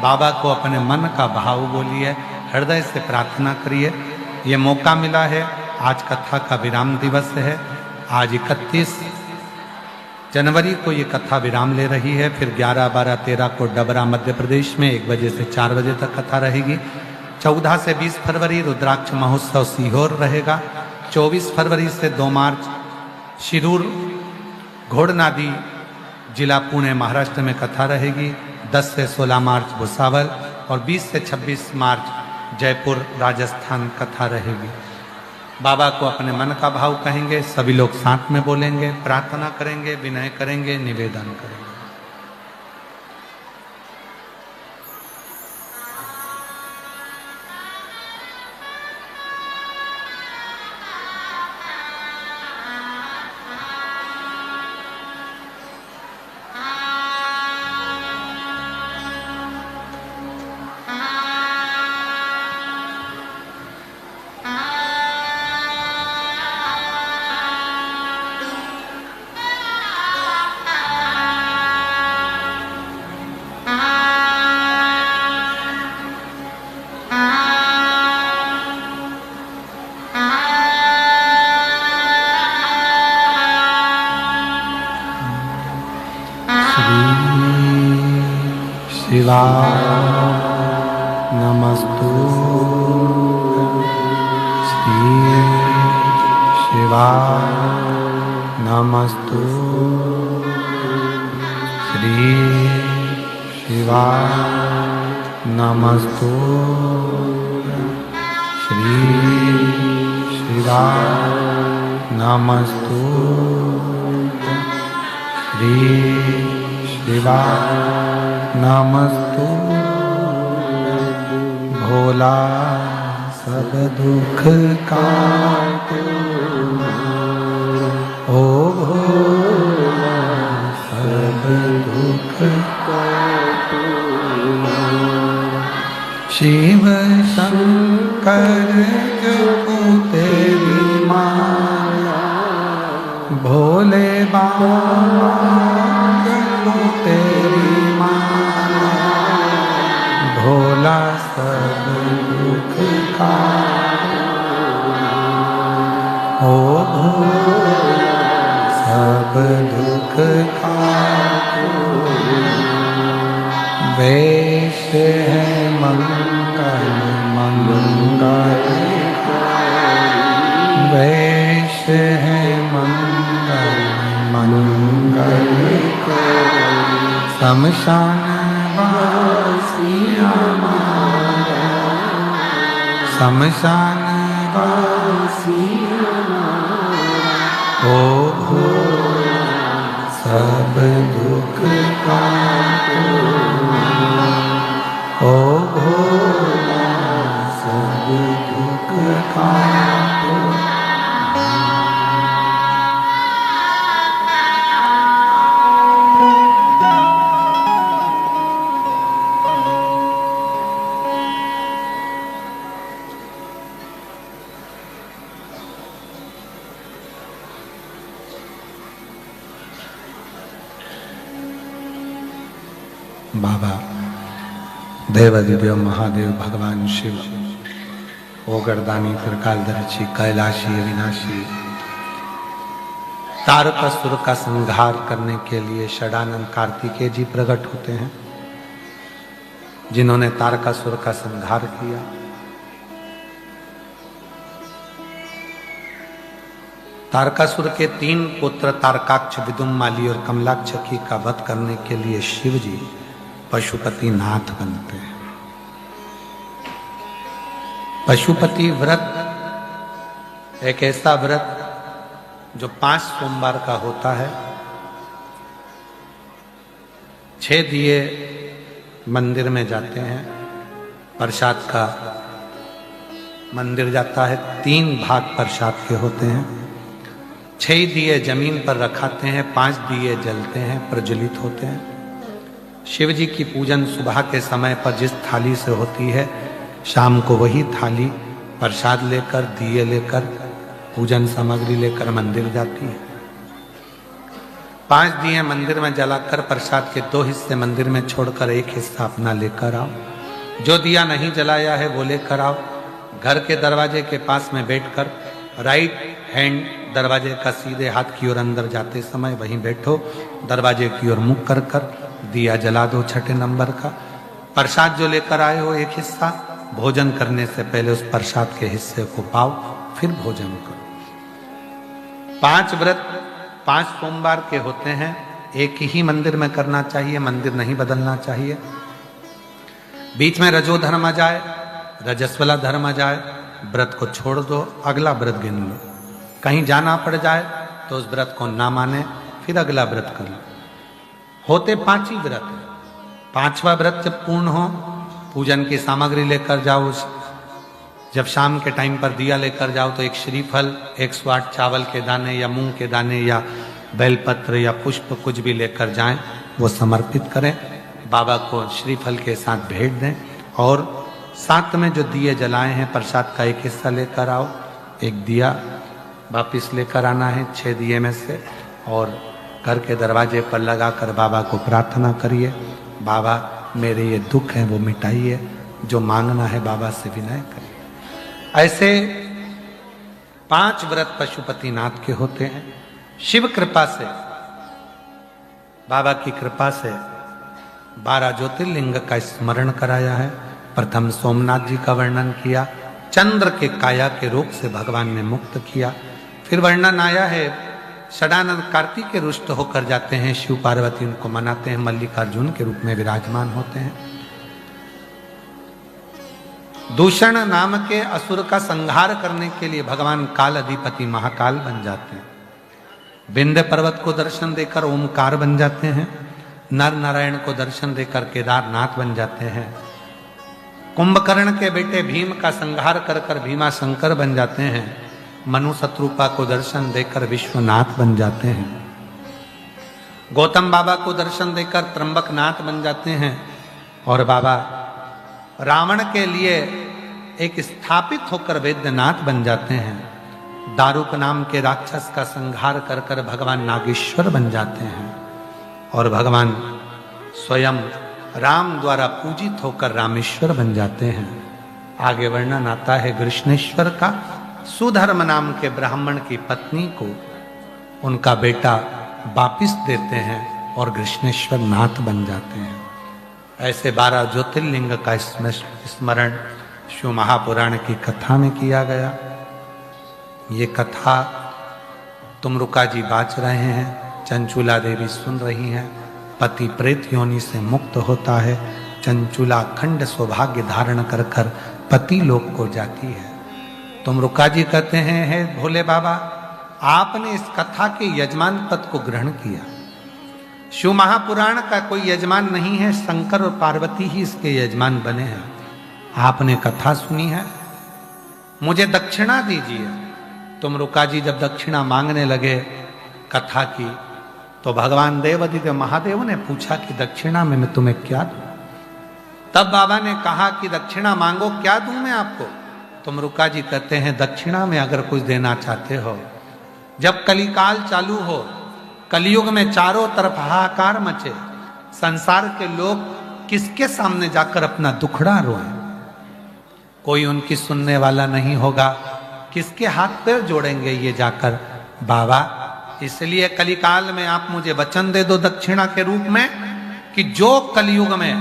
बाबा को अपने मन का भाव बोलिए, हृदय से प्रार्थना करिए। ये मौका मिला है, आज कथा का विराम दिवस है। आज 31 जनवरी को ये कथा विराम ले रही है। फिर 11, 12, 13 को डबरा मध्य प्रदेश में 1 बजे से 4 बजे तक कथा रहेगी। 14 से 20 फरवरी रुद्राक्ष महोत्सव सीहोर रहेगा। 24 फरवरी से 2 मार्च शिरूर घोड़नादी जिला पुणे महाराष्ट्र में कथा रहेगी। 10 से 16 मार्च भुसावल और 20 से 26 मार्च जयपुर राजस्थान कथा रहेगी। बाबा को अपने मन का भाव कहेंगे, सभी लोग साथ में बोलेंगे, प्रार्थना करेंगे, विनय करेंगे, निवेदन करेंगे। शिवा नमस्तु श्री शिवा नमस्तु श्री शिवा नमस्तु श्री शिवा नमस्तु श्री शिवा नमस्तु। भोला सब दुख काटो, ओ भोला सब दुख काटो। शिव शंकर जपो तेरी माला, भोले बाबा जपो तेरी माला। भोला सब दुख काटो, ओ भोला सब दुख काटो। वेश है मंगल मंगल, वेश है मंगल मंगल। शमशान वासी हमारा, शमशान वासी हमारा। ओ भोला सब दुख काटो, ओ भोला सब दुख काटो। बाबा देवादिदेव महादेव भगवान शिव, ओ गर्दानी त्रिकालदर्शी कैलाशी अविनाशी, तारकासुर का संहार करने के लिए षडानंद कार्तिकेय जी प्रकट होते हैं, जिन्होंने तारकासुर का संहार किया। तारकासुर के 3 पुत्र तारकाक्ष, विदुम्माली और कमलाक्षकी का वध करने के लिए शिव जी पशुपति नाथ बनते हैं। पशुपति व्रत एक ऐसा व्रत जो 5 सोमवार का होता है। 6 दिए मंदिर में जाते हैं, प्रसाद का मंदिर जाता है, 3 भाग प्रसाद के होते हैं। 6 दिए जमीन पर रखाते हैं, 5 दिए जलते हैं, प्रज्वलित होते हैं। शिव जी की पूजन सुबह के समय पर जिस थाली से होती है, शाम को वही थाली प्रसाद लेकर, दिए लेकर, पूजन सामग्री लेकर मंदिर जाती है। 5 दिए मंदिर में जलाकर प्रसाद के 2 हिस्से मंदिर में छोड़कर 1 हिस्सा अपना लेकर आओ। जो दिया नहीं जलाया है वो लेकर आओ। घर के दरवाजे के पास में बैठकर राइट हैंड दरवाजे का सीधे हाथ की ओर अंदर जाते समय वहीं बैठो, दरवाजे की ओर मुख कर कर दिया जला दो 6 नंबर का। प्रसाद जो लेकर आए हो 1 हिस्सा, भोजन करने से पहले उस प्रसाद के हिस्से को पाओ, फिर भोजन करो। 5 व्रत 5 सोमवार के होते हैं, एक ही मंदिर में करना चाहिए, मंदिर नहीं बदलना चाहिए। बीच में रजो धर्म आ जाए, रजस्वला धर्म आ जाए, व्रत को छोड़ दो, अगला व्रत गिन लो। कहीं जाना पड़ जाए तो उस व्रत को ना माने, फिर अगला व्रत कर लो। होते 5 ही व्रत है। 5वां व्रत जब पूर्ण हो, पूजन की सामग्री लेकर जाओ। जब शाम के टाइम पर दिया लेकर जाओ तो एक श्रीफल, 108 चावल के दाने या मूंग के दाने या बेलपत्र या पुष्प कुछ भी लेकर जाएं, वो समर्पित करें, बाबा को श्रीफल के साथ भेंट दें। और साथ में जो दिए जलाए हैं प्रसाद का 1 हिस्सा लेकर आओ, 1 दिया वापिस लेकर आना है 6 दिए में से, और घर के दरवाजे पर लगाकर बाबा को प्रार्थना करिए, बाबा मेरे ये दुख हैं वो मिटाइए, जो मांगना है बाबा से विनय करिए। ऐसे 5 व्रत पशुपति नाथ के होते हैं। शिव कृपा से, बाबा की कृपा से 12 ज्योतिर्लिंग का स्मरण कराया है। प्रथम सोमनाथ जी का वर्णन किया, चंद्र के काया के रोग से भगवान ने मुक्त किया। फिर वर्णन आया है षडानंद कार्तिक के रुष्ट होकर जाते हैं, शिव पार्वती उनको मनाते हैं, मल्लिकार्जुन के रूप में विराजमान होते हैं। दूषण नाम के असुर का संहार करने के लिए भगवान काल अधिपति महाकाल बन जाते हैं। विंध्य पर्वत को दर्शन देकर ओमकार बन जाते हैं। नर नारायण को दर्शन देकर केदारनाथ बन जाते हैं। कुंभकर्ण के बेटे भीम का संहार कर कर भीमा शंकर बन जाते हैं। मनु शत्रुपा को दर्शन देकर विश्वनाथ बन जाते हैं। गौतम बाबा को दर्शन देकर त्र्यंबकनाथ बन जाते हैं। और बाबा रावण के लिए एक स्थापित होकर वैद्यनाथ बन जाते हैं। दारुक नाम के राक्षस का संहार कर कर भगवान नागेश्वर बन जाते हैं। और भगवान स्वयं राम द्वारा पूजित होकर रामेश्वर बन जाते हैं। आगे वर्णन आता है कृष्णेश्वर का। सुधर्म नाम के ब्राह्मण की पत्नी को उनका बेटा वापिस देते हैं और कृष्णेश्वर नाथ बन जाते हैं। ऐसे 12 ज्योतिर्लिंग का स्मरण शिव महापुराण की कथा में किया गया। ये कथा तुमरुका जी बाच रहे हैं, चंचुला देवी सुन रही हैं। पति प्रेत योनि से मुक्त होता है। चंचुला अखंड सौभाग्य धारण कर कर पति लोक को जाती है। तुमरुका जी कहते हैं, हे भोले बाबा, आपने इस कथा के यजमान पद को ग्रहण किया। शिव महापुराण का कोई यजमान नहीं है, शंकर और पार्वती ही इसके यजमान बने हैं। आपने कथा सुनी है, मुझे दक्षिणा दीजिए। तुमरुका जी जब दक्षिणा मांगने लगे कथा की, तो भगवान देवादिदेव महादेव ने पूछा कि दक्षिणा में मैं तुम्हें क्या दूं? तब बाबा ने कहा कि दक्षिणा मांगो, क्या दूं मैं आपको? तुमरुका जी कहते हैं, दक्षिणा में अगर कुछ देना चाहते हो, जब कलिकाल चालू हो, कलयुग में चारों तरफ हाहाकार मचे, संसार के लोग किसके सामने जाकर अपना दुखड़ा रोएं? कोई उनकी सुनने वाला नहीं होगा। किसके हाथ पैर जोड़ेंगे ये जाकर? बाबा, इसलिए कलिकाल में आप मुझे वचन दे दो दक्षिणा के रूप में कि जो कलयुग में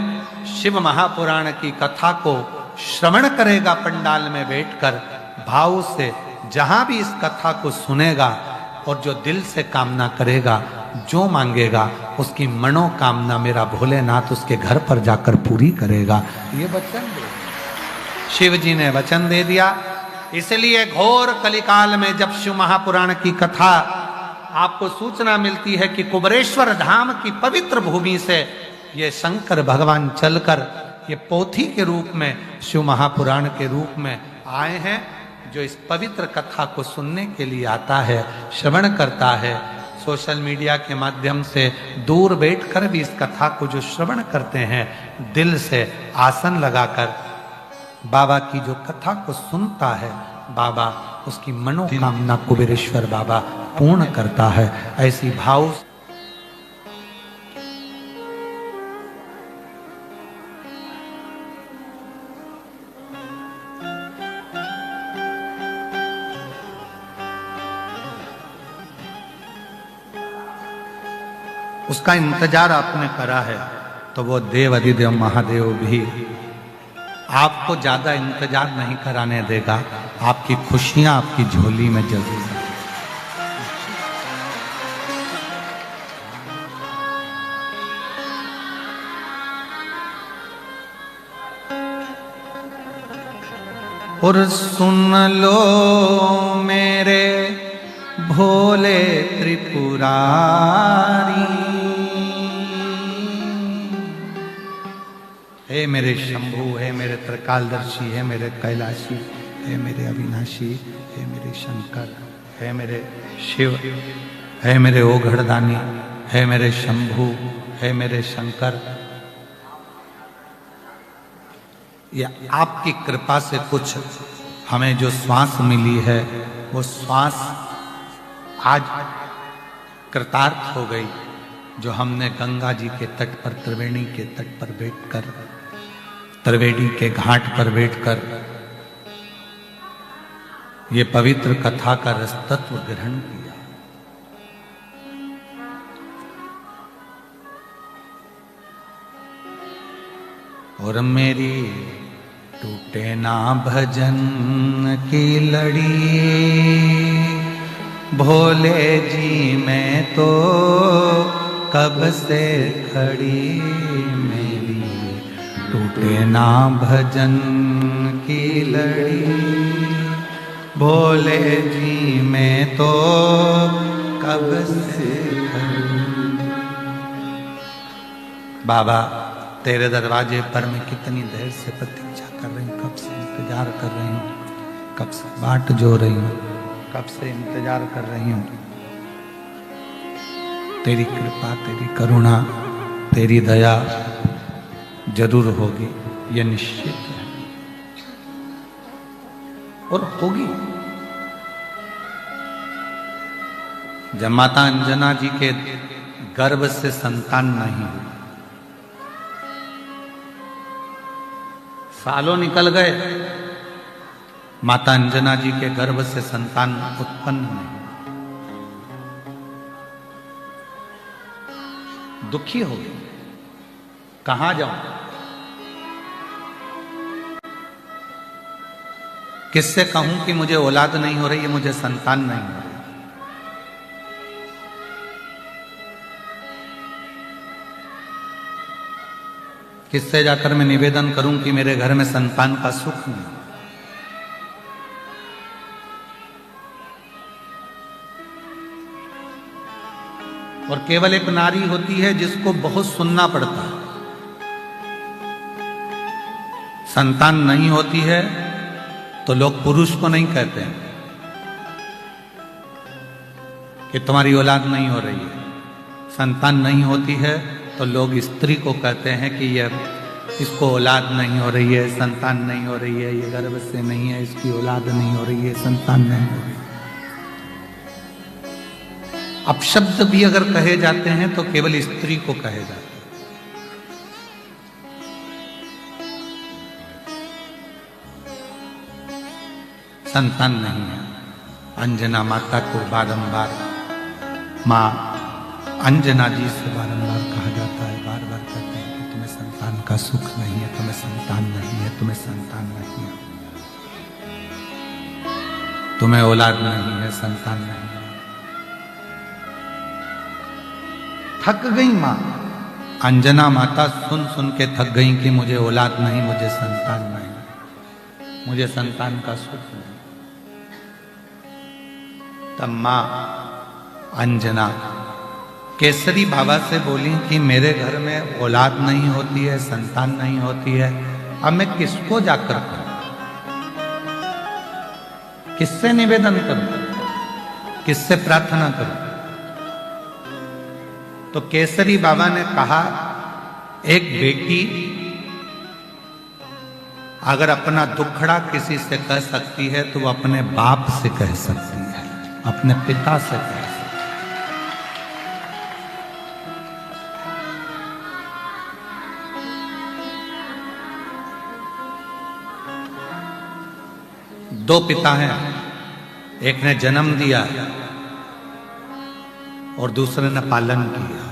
शिव महापुराण की कथा को श्रवण करेगा पंडाल में बैठकर भाव से, जहां भी इस कथा को सुनेगा और जो दिल से कामना करेगा, जो मांगेगा, उसकी मनोकामना मेरा भोलेनाथ उसके घर पर जाकर पूरी करेगा। ये वचन दे शिव जी ने वचन दे दिया। इसलिए घोर कलिकाल में जब शिव महापुराण की कथा आपको सूचना मिलती है कि कुबरेश्वर धाम की पवित्र भूमि से ये शंकर भगवान चलकर ये पोथी के रूप में शिव महापुराण के रूप में आए हैं, जो इस पवित्र कथा को सुनने के लिए आता है, श्रवण करता है, सोशल मीडिया के माध्यम से दूर बैठकर भी इस कथा को जो श्रवण करते हैं, दिल से आसन लगाकर बाबा की जो कथा को सुनता है, बाबा उसकी मनोकामना कुबेरेश्वर बाबा पूर्ण करता है। ऐसी भाव उसका इंतजार आपने करा है, तो वो देव अधिदेव महादेव भी आपको ज्यादा इंतजार नहीं कराने देगा। आपकी खुशियां आपकी झोली में जरूर है। और सुन लो मेरे भोले त्रिपुरारी, हे मेरे शंभु, हे मेरे त्रिकालदर्शी, हे मेरे कैलाशी, हे मेरे अविनाशी, हे मेरे शंकर, हे मेरे शिव, हे मेरे ओघड़दानी, हे मेरे शंभु, हे मेरे शंकर। ये आपकी कृपा से कुछ हमें जो श्वास मिली है, वो श्वास आज कृतार्थ हो गई, जो हमने गंगा जी के तट पर, त्रिवेणी के तट पर बैठकर, त्रिवेणी के घाट पर बैठकर ये पवित्र कथा का रसतत्व ग्रहण किया। और मेरी टूटे ना भजन की लड़ी, भोले जी मैं तो कब से खड़ी, मेरी टूटे ना भजन की लड़ी, भोले जी मैं तो कब से खड़ी। बाबा, तेरे दरवाजे पर मैं कितनी देर से प्रतीक्षा कर रही हूँ, कब से इंतजार कर रही हूँ, कब से बाट जो रही हूँ, कब से इंतजार कर रही हूँ। तेरी कृपा, तेरी करुणा, तेरी दया जरूर होगी, यह निश्चित है और होगी। जब माता अंजना जी के गर्भ से संतान नहीं हुई, सालों निकल गए, माता अंजना जी के गर्भ से संतान उत्पन्न नहीं, दुखी हो गई। कहां जाऊं, किससे कहूं कि मुझे औलाद नहीं हो रही है, मुझे संतान नहीं हो रही। किससे जाकर मैं निवेदन करूं कि मेरे घर में संतान का सुख नहीं। और केवल एक नारी होती है जिसको बहुत सुनना पड़ता है। संतान नहीं होती है तो लोग पुरुष को नहीं कहते हैं कि तुम्हारी औलाद नहीं हो रही है। संतान नहीं होती है तो लोग स्त्री को कहते हैं कि ये इसको औलाद नहीं हो रही है, संतान नहीं हो रही है, ये गर्भ से नहीं है, इसकी औलाद नहीं हो रही है, संतान नहीं हो रही है। अपशब्द भी अगर कहे जाते हैं तो केवल स्त्री को कहे जाते हैं। संतान नहीं है। अंजना माता को बारंबार माँ अंजना जी से बारंबार कहा जाता है, बार बार कहते हैं कि तुम्हें संतान का सुख नहीं है, तुम्हें संतान नहीं है, तुम्हें संतान नहीं है, तुम्हें औलाद नहीं है, संतान नहीं है। थक गई माँ, अंजना माता सुन सुन के थक गई कि मुझे औलाद नहीं, मुझे संतान नहीं, मुझे संतान का सुख नहीं। तब माँ अंजना केसरी बाबा से बोली कि मेरे घर में औलाद नहीं होती है, संतान नहीं होती है, अब मैं किसको जाकर कहूं, किससे निवेदन करूं, किससे प्रार्थना करूं? तो केसरी बाबा ने कहा, एक बेटी अगर अपना दुखड़ा किसी से कह सकती है तो वो अपने बाप से कह सकती है, अपने पिता से कह सकती है। दो पिता हैं, एक ने जन्म दिया और दूसरे ने पालन किया।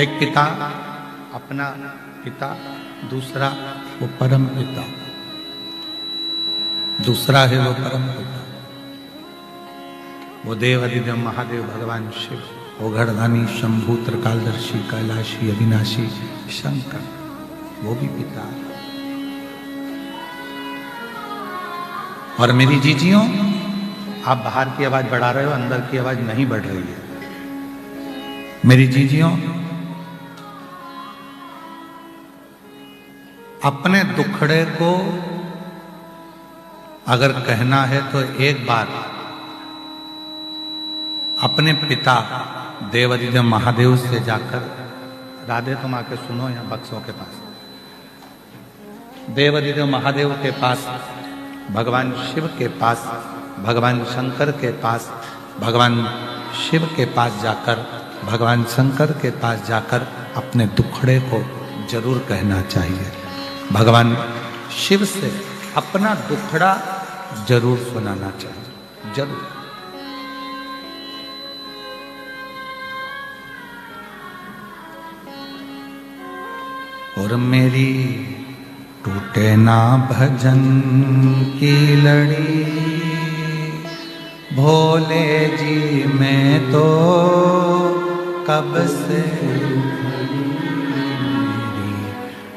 एक पिता अपना पिता, दूसरा वो परम पिता, दूसरा है वो परम पिता, वो देव अधिदेव महादेव भगवान शिव, वो घरधानी शंभु त्रिकालदर्शी कैलाशी अविनाशी शंकर, वो भी पिता है। और मेरी जीजियों, आप बाहर की आवाज बढ़ा रहे हो, अंदर की आवाज नहीं बढ़ रही है। मेरी जीजियों, अपने दुखड़े को अगर कहना है तो एक बार अपने पिता देवाधिदेव महादेव से जाकर, राधे तुम आके सुनो यहाँ बक्सों के पास, देवाधिदेव महादेव के पास, भगवान शिव के पास, भगवान शंकर के पास, भगवान शिव के पास जाकर, भगवान शंकर के पास जाकर अपने दुखड़े को जरूर कहना चाहिए। भगवान शिव से अपना दुखड़ा जरूर सुनाना चाहिए, जरूर। और मेरी टूटे ना भजन की लड़ी, भोले जी मैं तो कब से, मेरी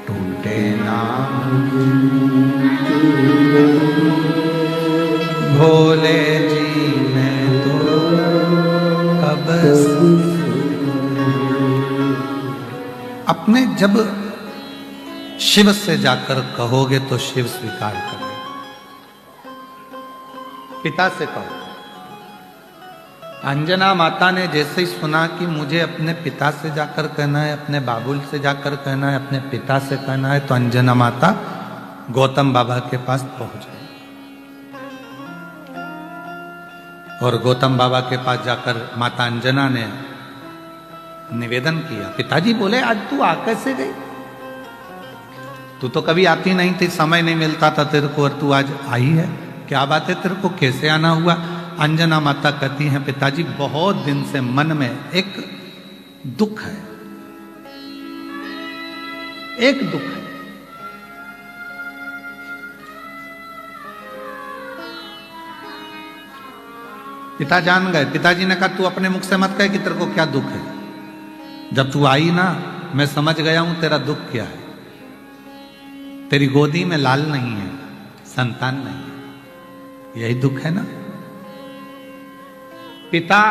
टूटे ना भोले जी मैं तो कब से। अपने जब शिव से जाकर कहोगे तो शिव स्वीकार करेगा। पिता से कहो। अंजना माता ने जैसे ही सुना कि मुझे अपने पिता से जाकर कहना है, अपने बाबुल से जाकर कहना है, अपने पिता से कहना है, तो अंजना माता गौतम बाबा के पास पहुंच गई और गौतम बाबा के पास जाकर माता अंजना ने निवेदन किया। पिताजी बोले, आज तू आ कैसे गई? तू तो कभी आती नहीं थी, समय नहीं मिलता था तेरे को, और तू आज आई है, क्या बात है, तेरे को कैसे आना हुआ? अंजना माता कहती हैं, पिताजी बहुत दिन से मन में एक दुख है, एक दुख है। पिता जान गए। पिताजी ने कहा, तू अपने मुख से मत कह कि तेरे को क्या दुख है। जब तू आई ना, मैं समझ गया हूं तेरा दुख क्या है। तेरी गोदी में लाल नहीं है, संतान नहीं है, यही दुख है ना। पिता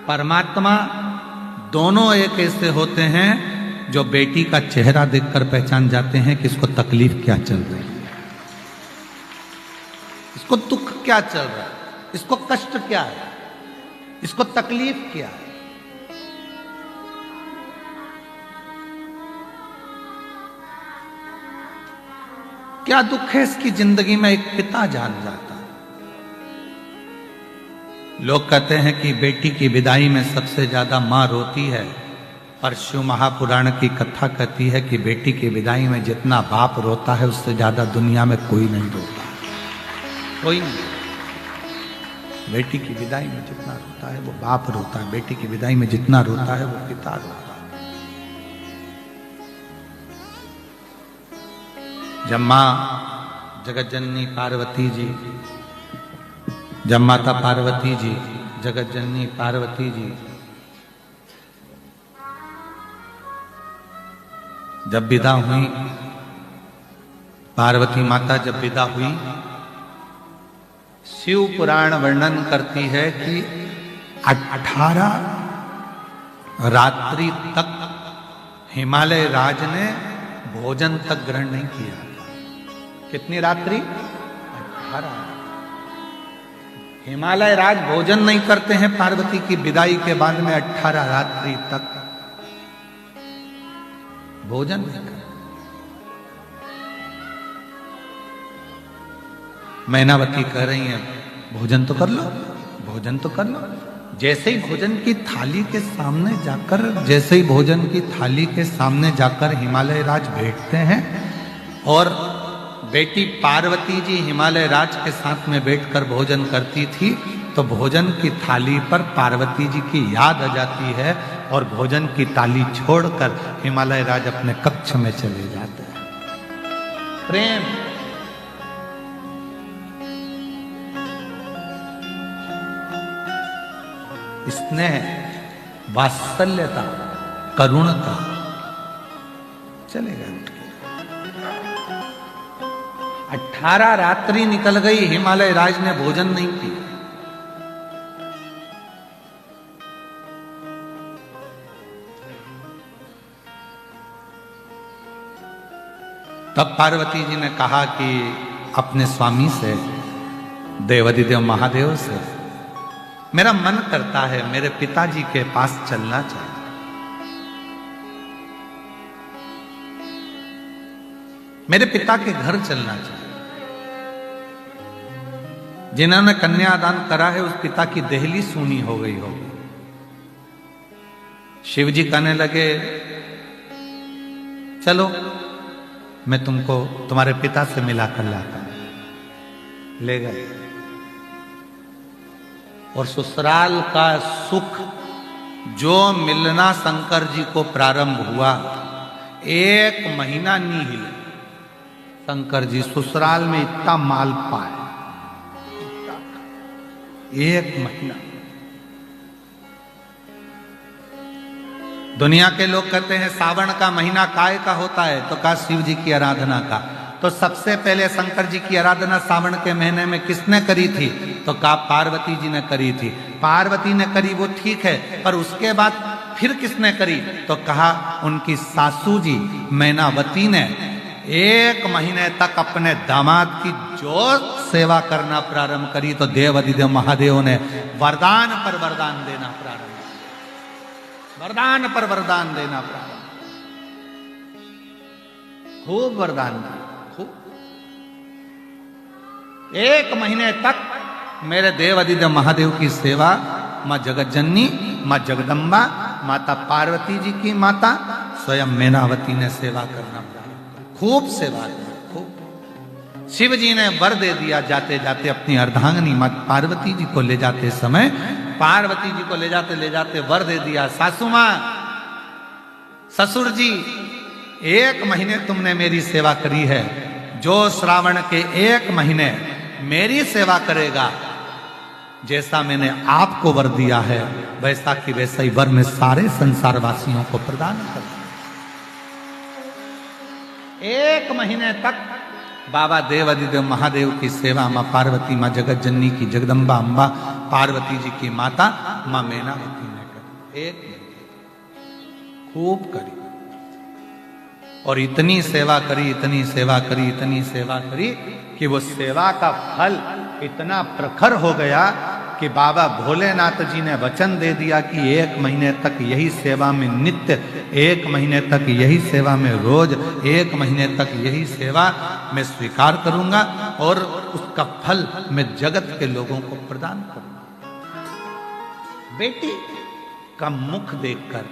परमात्मा दोनों एक ऐसे होते हैं जो बेटी का चेहरा देखकर पहचान जाते हैं कि इसको तकलीफ क्या चल रही है, इसको दुख क्या चल रहा है, इसको कष्ट क्या है, इसको तकलीफ क्या है। क्या दुख है इसकी जिंदगी में, एक पिता जान जाता है। लोग कहते हैं कि बेटी की विदाई में सबसे ज्यादा मां रोती है पर शिव महापुराण की कथा कहती है कि बेटी की विदाई में जितना बाप रोता है उससे ज्यादा दुनिया में कोई नहीं रोता, कोई नहीं। बेटी की विदाई में जितना रोता है वो बाप रोता है, बेटी की विदाई में जितना रोता है वो पिता रोता है। जब मां जगत जननी पार्वती जी, जब माता पार्वती जी, जगत जननी पार्वती जी जब विदा हुई, पार्वती माता जब विदा हुई, शिव पुराण वर्णन करती है कि 18 रात्रि तक हिमालय राज ने भोजन तक ग्रहण नहीं किया। कितनी रात्रि? 18। हिमालय राज भोजन नहीं करते हैं पार्वती की विदाई के बाद में, 18 रात्रि तक भोजन नहीं करते। मैनावती कह रही हैं भोजन तो कर लो, भोजन तो कर लो। जैसे ही भोजन की थाली के सामने जाकर, जैसे ही भोजन की थाली के सामने जाकर हिमालय राज बैठते हैं, और बेटी पार्वती जी हिमालय राज के साथ में बैठकर भोजन करती थी, तो भोजन की थाली पर पार्वती जी की याद आ जाती है और भोजन की थाली छोड़कर हिमालय राज अपने कक्ष में चले जाते हैं। प्रेम, स्नेह, वात्सल्यता, करुणता, चले गए। 18 रात्रि निकल गई, हिमालय राज ने भोजन नहीं किया। तब पार्वती जी ने कहा कि अपने स्वामी से, देवाधिदेव महादेव से, मेरा मन करता है मेरे पिताजी के पास चलना चाहिए। मेरे पिता के घर चलना चाहिए। जिन्होंने कन्यादान करा है उस पिता की देहली सूनी हो गई होगी। शिव जी कहने लगे चलो मैं तुमको तुम्हारे पिता से मिलाकर लाता हूं। ले गए और ससुराल का सुख जो मिलना शंकर जी को प्रारंभ हुआ, 1 महीना नहीं हिले शंकर जी। ससुराल में इतना माल पाए, 1 महीना। दुनिया के लोग कहते हैं सावन का महीना काय का होता है, तो कहा शिव जी की आराधना का। तो सबसे पहले शंकर जी की आराधना सावन के महीने में किसने करी थी? तो कहा पार्वती जी ने करी थी। पार्वती ने करी वो ठीक है, पर उसके बाद फिर किसने करी? तो कहा उनकी सासू जी मैनावती ने 1 महीने तक अपने दामाद की जो सेवा करना प्रारंभ करी, तो देवाधिदेव महादेव ने वरदान पर वरदान देना प्रारंभ, वरदान पर वरदान देना प्रारंभ, खूब वरदान दिया, खूब। 1 महीने तक मेरे देवाधिदेव महादेव की सेवा मां जगत जननी, मां जगदम्बा, माता पार्वती जी की माता स्वयं मैनावती ने सेवा करना प्रारंभ, खूब सेवा की, खूब। शिव जी ने वर दे दिया, जाते जाते अपनी अर्धांगिनी मां पार्वती जी को ले जाते समय, पार्वती जी को ले जाते वर दे दिया, सासू मां, ससुर जी 1 महीने तुमने मेरी सेवा करी है, जो श्रावण के 1 महीने मेरी सेवा करेगा, जैसा मैंने आपको वर दिया है वैसा कि वैसा ही वर में सारे संसार वासियों को प्रदान कर। 1 महीने तक बाबा देवाधिदेव महादेव की सेवा मां पार्वती, मां जगत जननी की, जगदम्बा अम्बा पार्वती जी की माता मां मैनावती ने करी। 1 महीने खूब करी, और इतनी सेवा करी, इतनी सेवा करी, इतनी सेवा करी कि वो सेवा का फल इतना प्रखर हो गया कि बाबा भोलेनाथ जी ने वचन दे दिया कि 1 महीने तक यही सेवा में नित्य, 1 महीने तक यही सेवा में रोज, 1 महीने तक यही सेवा मैं स्वीकार करूंगा और उसका फल मैं जगत के लोगों को प्रदान करूंगा। बेटी का मुख देखकर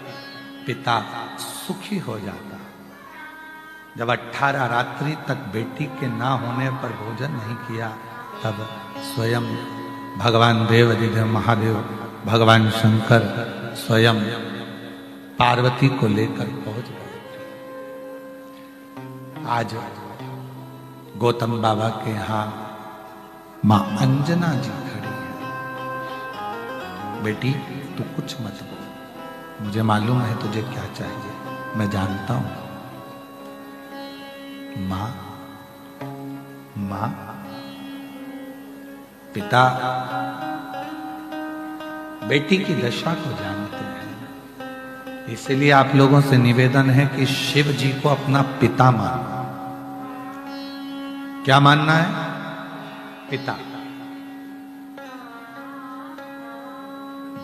पिता सुखी हो जाता। जब 18 रात्रि तक बेटी के ना होने पर भोजन नहीं किया, तब स्वयं भगवान देवाधिदेव महादेव भगवान शंकर स्वयं पार्वती को लेकर पहुंच गए। आज गौतम बाबा के यहां मां अंजना जी खड़ी है। बेटी तू कुछ मत बोल, मुझे मालूम है तुझे क्या चाहिए, मैं जानता हूं। मां मां पिता बेटी की दशा को जानते हैं, इसलिए आप लोगों से निवेदन है कि शिव जी को अपना पिता मानना। क्या मानना है? पिता।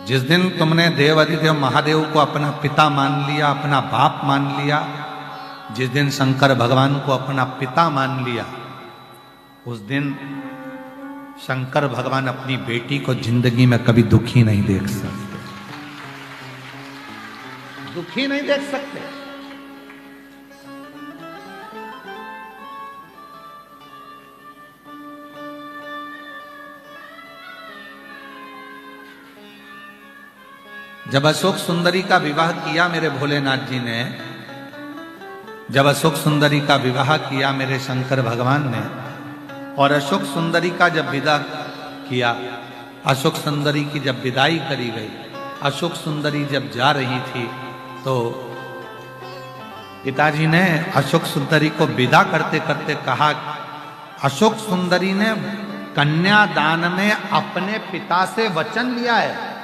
जिस दिन तुमने देवाधिदेव महादेव को अपना पिता मान लिया, अपना बाप मान लिया, जिस दिन शंकर भगवान को अपना पिता मान लिया, उस दिन शंकर भगवान अपनी बेटी को जिंदगी में कभी दुखी नहीं देख सकते, दुखी नहीं देख सकते। जब अशोक सुंदरी का विवाह किया मेरे भोलेनाथ जी ने, जब अशोक सुंदरी का विवाह किया मेरे शंकर भगवान ने, और अशोक सुंदरी का जब विदा किया, अशोक सुंदरी की जब विदाई करी गई, अशोक सुंदरी जब जा रही थी, तो पिताजी ने अशोक सुंदरी को विदा करते करते कहा, अशोक सुंदरी ने कन्यादान में अपने पिता से वचन लिया है।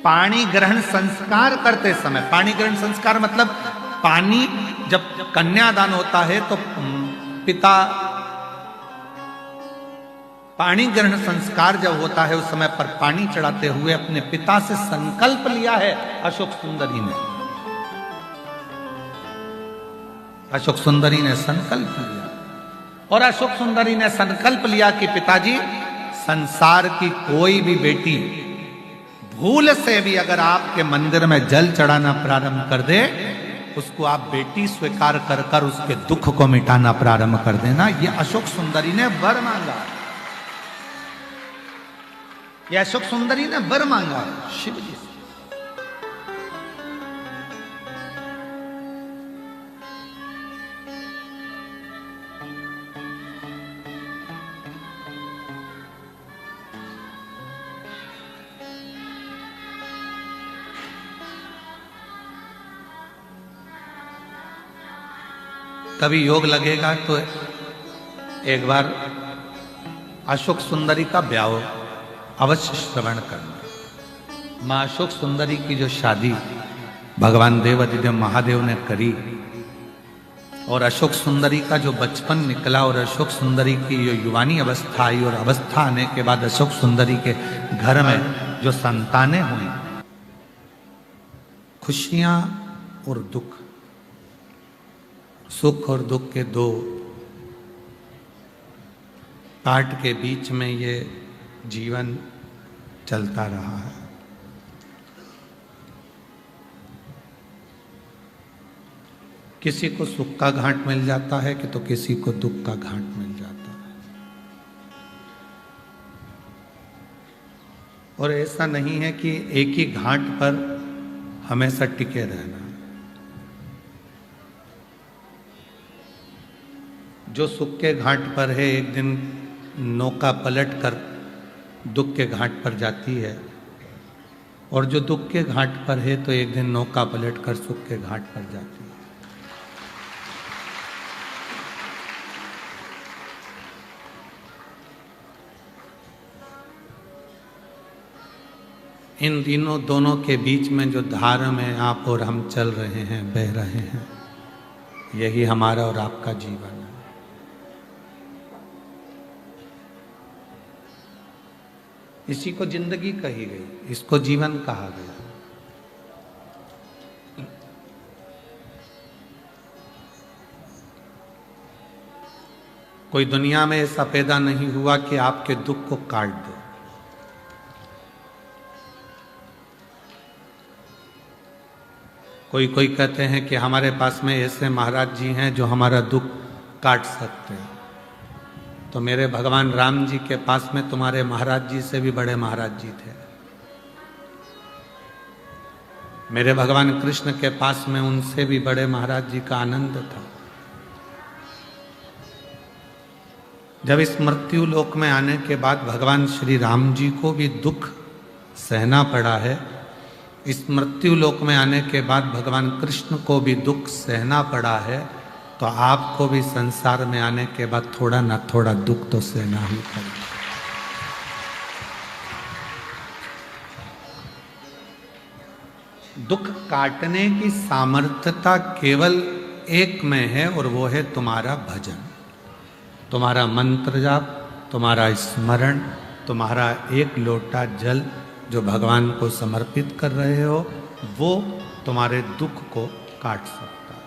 पाणी ग्रहण संस्कार करते समय, पाणी ग्रहण संस्कार मतलब पानी, जब कन्यादान होता है तो पिता, पाणी ग्रहण संस्कार जब होता है उस समय पर पानी चढ़ाते हुए अपने पिता से संकल्प लिया है अशोक सुंदरी ने। अशोक सुंदरी ने संकल्प लिया, और अशोक सुंदरी ने संकल्प लिया कि पिताजी, संसार की कोई भी बेटी भूल से भी अगर आपके मंदिर में जल चढ़ाना प्रारंभ कर दे, उसको आप बेटी स्वीकार कर कर उसके दुख को मिटाना प्रारंभ कर देना। ये अशोक सुंदरी ने वर मांगा, ये अशोक सुंदरी ने वर मांगा शिव जी से। कभी योग लगेगा तो एक बार अशोक सुंदरी का ब्याह अवश्य श्रवण करना। मां अशोक सुंदरी की जो शादी भगवान देवाधिदेव महादेव ने करी, और अशोक सुंदरी का जो बचपन निकला, और अशोक सुंदरी की जो युवानी अवस्था आई, और अवस्था आने के बाद अशोक सुंदरी के घर में जो संतानें हुई, खुशियां और दुख, सुख और दुख के दो पार्ट के बीच में ये जीवन चलता रहा है। किसी को सुख का घाट मिल जाता है कि तो किसी को दुख का घाट मिल जाता है, और ऐसा नहीं है कि एक ही घाट पर हमेशा टिके रहना। जो सुख के घाट पर है, एक दिन नौका पलट कर दुख के घाट पर जाती है, और जो दुख के घाट पर है तो एक दिन नौका पलट कर सुख के घाट पर जाती है। इन दिनों दोनों के बीच में जो धारा में आप और हम चल रहे हैं, बह रहे हैं, यही हमारा और आपका जीवन है। इसी को जिंदगी कही गई, इसको जीवन कहा गया। कोई दुनिया में ऐसा पैदा नहीं हुआ कि आपके दुख को काट दे। कोई कोई कहते हैं कि हमारे पास में ऐसे महाराज जी हैं जो हमारा दुख काट सकते हैं। तो मेरे भगवान राम जी के पास में तुम्हारे महाराज जी से भी बड़े महाराज जी थे। मेरे भगवान कृष्ण के पास में उनसे भी बड़े महाराज जी का आनंद था। जब इस मृत्यु लोक में आने के बाद भगवान श्री राम जी को भी दुख सहना पड़ा है, इस मृत्यु लोक में आने के बाद भगवान कृष्ण को भी दुख सहना पड़ा है, तो आपको भी संसार में आने के बाद थोड़ा ना थोड़ा दुख तो सहना ही पड़ेगा। दुख काटने की सामर्थ्यता केवल एक में है, और वो है तुम्हारा भजन, तुम्हारा मंत्र जाप, तुम्हारा स्मरण, तुम्हारा एक लोटा जल जो भगवान को समर्पित कर रहे हो, वो तुम्हारे दुख को काट सकता है।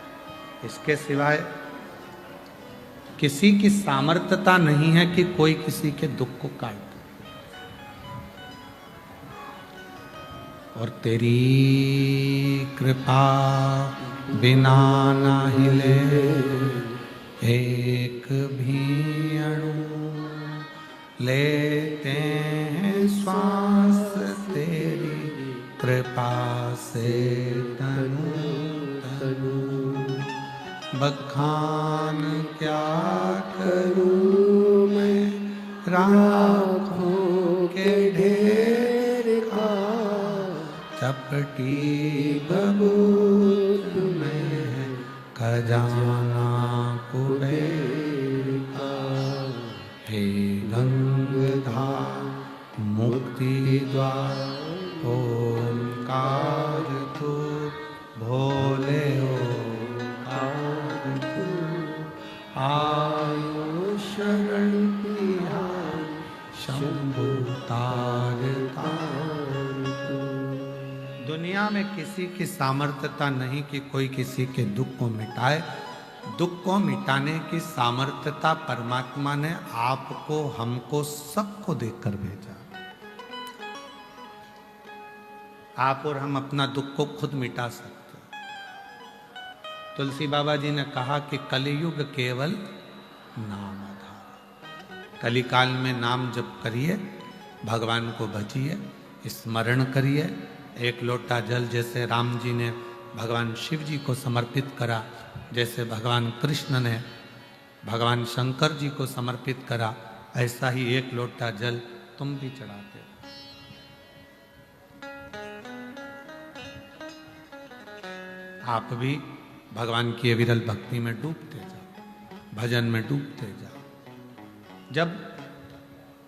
इसके सिवाय किसी की सामर्थ्यता नहीं है कि कोई किसी के दुख को काट। और तेरी कृपा बिना ना हिले एक भी अणु, लेते हैं श्वास तेरी कृपा से तनु तनु। बखान क्या करूं मैं राखों के ढेर का, चपटी बबूत में खजाना कुबेर का। हे गंगाधार मुक्ति द्वार ओंकार तू, भोले ओंकार तू। आयो शरण पिया शंभु तार तार तू। दुनिया में किसी की सामर्थ्यता नहीं कि कोई किसी के दुख को मिटाए। दुख को मिटाने की सामर्थ्यता परमात्मा ने आपको, हमको, सबको देकर भेजा। आप और हम अपना दुख को खुद मिटा सकते हैं। तुलसी बाबा जी ने कहा कि कलियुग केवल नाम आधार। कलिकाल में नाम जप करिए, भगवान को भजिए, स्मरण करिए। एक लोटा जल जैसे राम जी ने भगवान शिव जी को समर्पित करा, जैसे भगवान कृष्ण ने भगवान शंकर जी को समर्पित करा, ऐसा ही एक लोटा जल तुम भी चढ़ाते हो। आप भी भगवान की विरल भक्ति में डूबते जाओ, भजन में डूबते जाओ। जब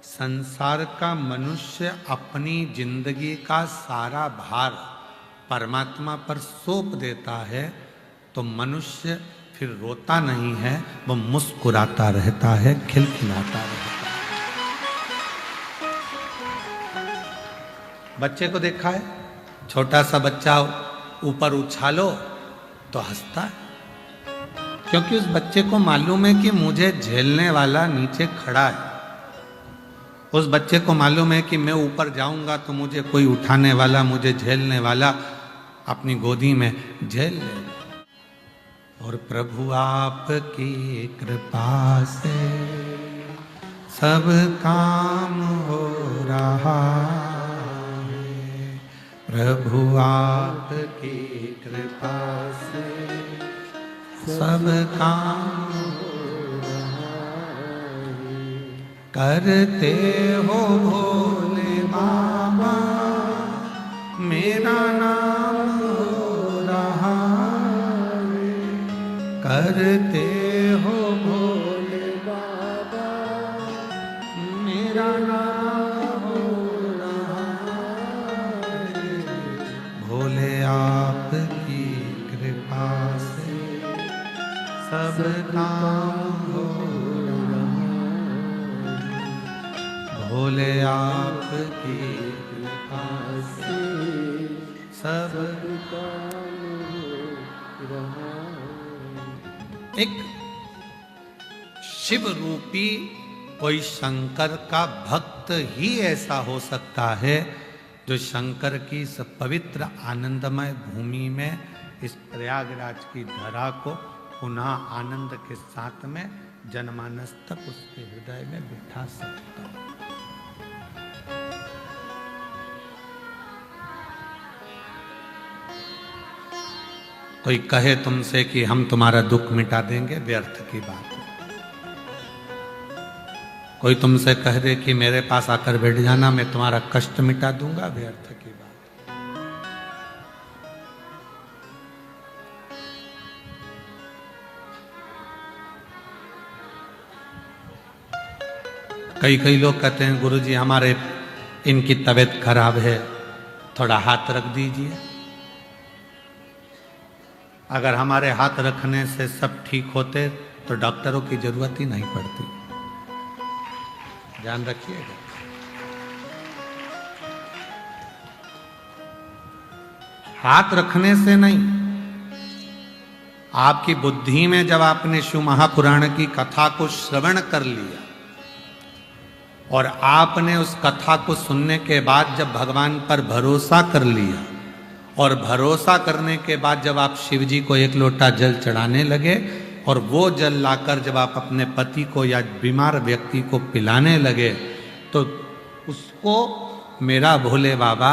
संसार का मनुष्य अपनी जिंदगी का सारा भार परमात्मा पर सौंप देता है, तो मनुष्य फिर रोता नहीं है, वो मुस्कुराता रहता है, खिलखिलाता रहता है। बच्चे को देखा है, छोटा सा बच्चा ऊपर उछालो तो हंसता है, क्योंकि उस बच्चे को मालूम है कि मुझे झेलने वाला नीचे खड़ा है। उस बच्चे को मालूम है कि मैं ऊपर जाऊंगा तो मुझे कोई उठाने वाला, मुझे झेलने वाला अपनी गोदी में झेल लेगा। और प्रभु आपकी कृपा से सब काम हो रहा है। प्रभु आपकी कृपा से सब काम हो रहा है। करते हो भोले बाबा मेरा नाम हो रहा है। करते हो भोले बाबा मेरा नाम हो रहा है। भोले आपकी कृपा से सब काम हो रहा है। भोले आपकी कृपा से सब काम हो रहा है। एक शिव रूपी कोई शंकर का भक्त ही ऐसा हो सकता है जो शंकर की इस पवित्र आनंदमय भूमि में इस प्रयागराज की धरा को पुनः आनंद के साथ में जनमानस तक उसके हृदय में बिठा सकता हूं। कोई कहे तुमसे कि हम तुम्हारा दुख मिटा देंगे, व्यर्थ की बात है। कोई तुमसे कह दे कि मेरे पास आकर बैठ जाना, मैं तुम्हारा कष्ट मिटा दूंगा, व्यर्थ की बात। कई लोग कहते हैं गुरुजी हमारे इनकी तबीयत खराब है, थोड़ा हाथ रख दीजिए। अगर हमारे हाथ रखने से सब ठीक होते तो डॉक्टरों की जरूरत ही नहीं पड़ती। ध्यान रखिएगा। हाथ रखने से नहीं, आपकी बुद्धि में जब आपने शिव महापुराण की कथा को श्रवण कर लिया और आपने उस कथा को सुनने के बाद जब भगवान पर भरोसा कर लिया और भरोसा करने के बाद जब आप शिव जी को एक लोटा जल चढ़ाने लगे और वो जल लाकर जब आप अपने पति को या बीमार व्यक्ति को पिलाने लगे तो उसको मेरा भोले बाबा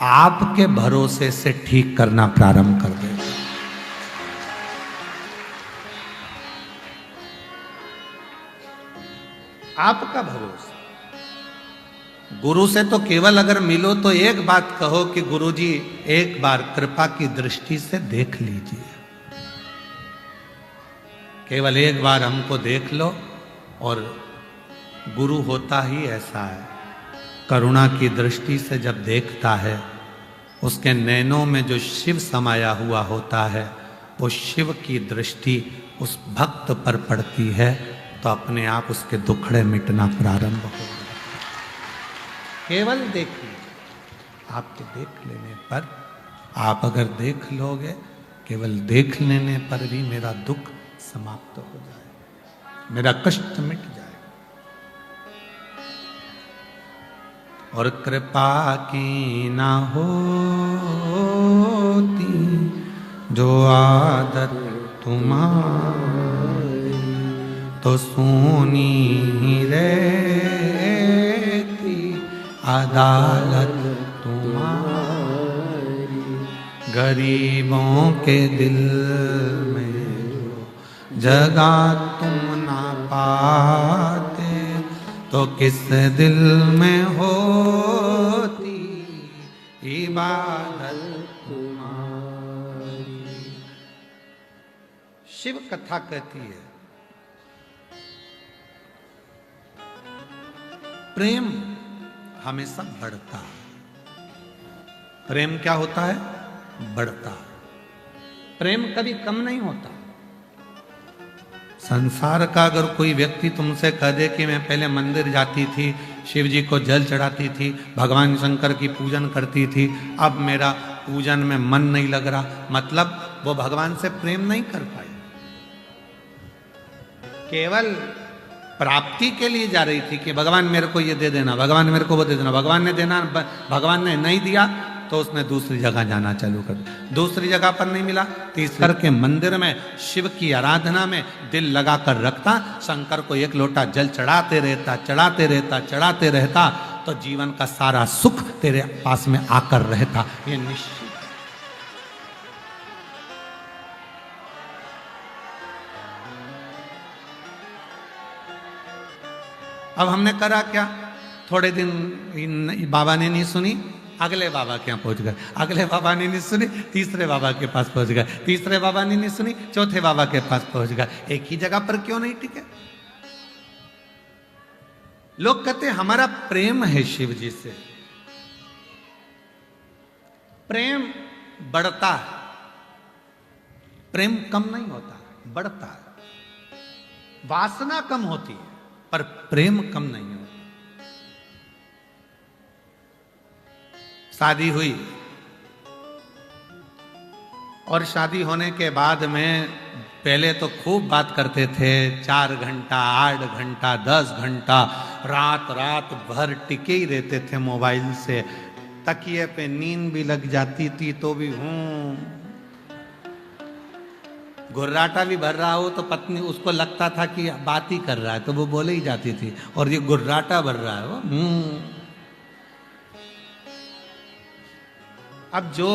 आपके भरोसे से ठीक करना प्रारंभ कर देगा। आपका भरोसा। गुरु से तो केवल अगर मिलो तो एक बात कहो कि गुरुजी एक बार कृपा की दृष्टि से देख लीजिए, केवल एक बार हमको देख लो। और गुरु होता ही ऐसा है, करुणा की दृष्टि से जब देखता है, उसके नैनों में जो शिव समाया हुआ होता है, वो शिव की दृष्टि उस भक्त पर पड़ती है तो अपने आप उसके दुखड़े मिटना प्रारंभ हो। केवल देखिए, आपके देख लेने पर, आप अगर देख लोगे, केवल देख लेने पर भी मेरा दुख समाप्त हो जाए, मेरा कष्ट मिट जाए। और कृपा की ना होती जो आदत तुम्हारी, तो सोनी ही रहती अदालत तुम्हारी। गरीबों के दिल में जो जगह तुम ना पाते, तो किस दिल में होती इबादत तुम्हारी। शिव कथा कहती है प्रेम हमेशा बढ़ता है। प्रेम क्या होता है? बढ़ता है। प्रेम कभी कम नहीं होता। संसार का अगर कोई व्यक्ति तुमसे कह दे कि मैं पहले मंदिर जाती थी, शिव जी को जल चढ़ाती थी, भगवान शंकर की पूजन करती थी, अब मेरा पूजन में मन नहीं लग रहा, मतलब वो भगवान से प्रेम नहीं कर पाई, केवल प्राप्ति के लिए जा रही थी कि भगवान मेरे को ये दे देना, भगवान मेरे को वो दे देना। भगवान ने देना, भगवान ने नहीं दिया तो उसने दूसरी जगह जाना चालू कर दिया। दूसरी जगह पर नहीं मिला, तीसरे के मंदिर में शिव की आराधना में दिल लगाकर रखता, शंकर को एक लोटा जल चढ़ाते रहता, चढ़ाते रहता, चढ़ाते रहता, तो जीवन का सारा सुख तेरे पास में आकर रहता। ये निश्चित। अब हमने करा क्या? थोड़े दिन बाबा ने नहीं सुनी, अगले बाबा के यहाँ पहुंच गए, अगले बाबा ने नहीं सुनी, तीसरे बाबा के पास पहुंच गए, तीसरे बाबा ने नहीं सुनी, चौथे बाबा के पास पहुंच गए। एक ही जगह पर क्यों नहीं टिके? लोग कहते हमारा प्रेम है शिव जी से। प्रेम बढ़ता है, प्रेम कम नहीं होता, बढ़ता है। वासना कम होती है पर प्रेम कम नहीं होता। शादी हुई और शादी होने के बाद में पहले तो खूब बात करते थे, 4 घंटा 8 घंटा 10 घंटा रात भर टिके ही रहते थे मोबाइल से। तकिए पे नींद भी लग जाती थी तो भी गुर्राटा भी भर रहा हो तो पत्नी उसको लगता था कि बात ही कर रहा है, तो वो बोले ही जाती थी, और ये गुर्राटा भर रहा है वो। अब जो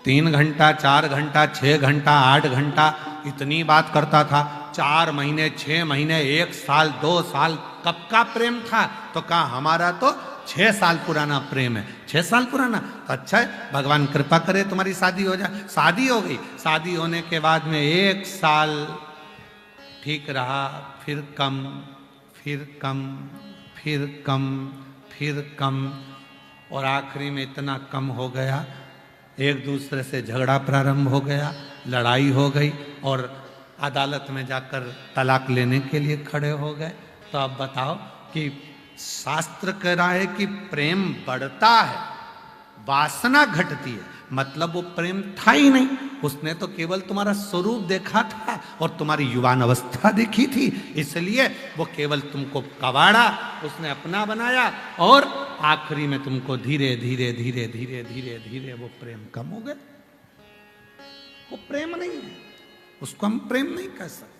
3 घंटा, 4 घंटा, 6 घंटा, 8 घंटा इतनी बात करता था, 4 महीने, 6 महीने, 1 साल, 2 साल कब का प्रेम था? तो कहा हमारा तो 6 साल पुराना प्रेम है। 6 साल पुराना तो अच्छा है, भगवान कृपा करे तुम्हारी शादी हो जाए। शादी हो गई, शादी होने के बाद में 1 साल ठीक रहा, फिर कम, फिर कम, फिर कम, फिर कम, और आखिरी में इतना कम हो गया, एक दूसरे से झगड़ा प्रारंभ हो गया, लड़ाई हो गई, और अदालत में जाकर तलाक लेने के लिए खड़े हो गए। तो अब बताओ कि शास्त्र कह रहा है कि प्रेम बढ़ता है, वासना घटती है, मतलब वो प्रेम था ही नहीं, उसने तो केवल तुम्हारा स्वरूप देखा था और तुम्हारी युवान अवस्था देखी थी, इसलिए वो केवल तुमको कबाड़ा, उसने अपना बनाया, और आखिरी में तुमको धीरे धीरे धीरे धीरे धीरे धीरे वो प्रेम कम हो गया। वो प्रेम नहीं है, उसको हम प्रेम नहीं कह सकते,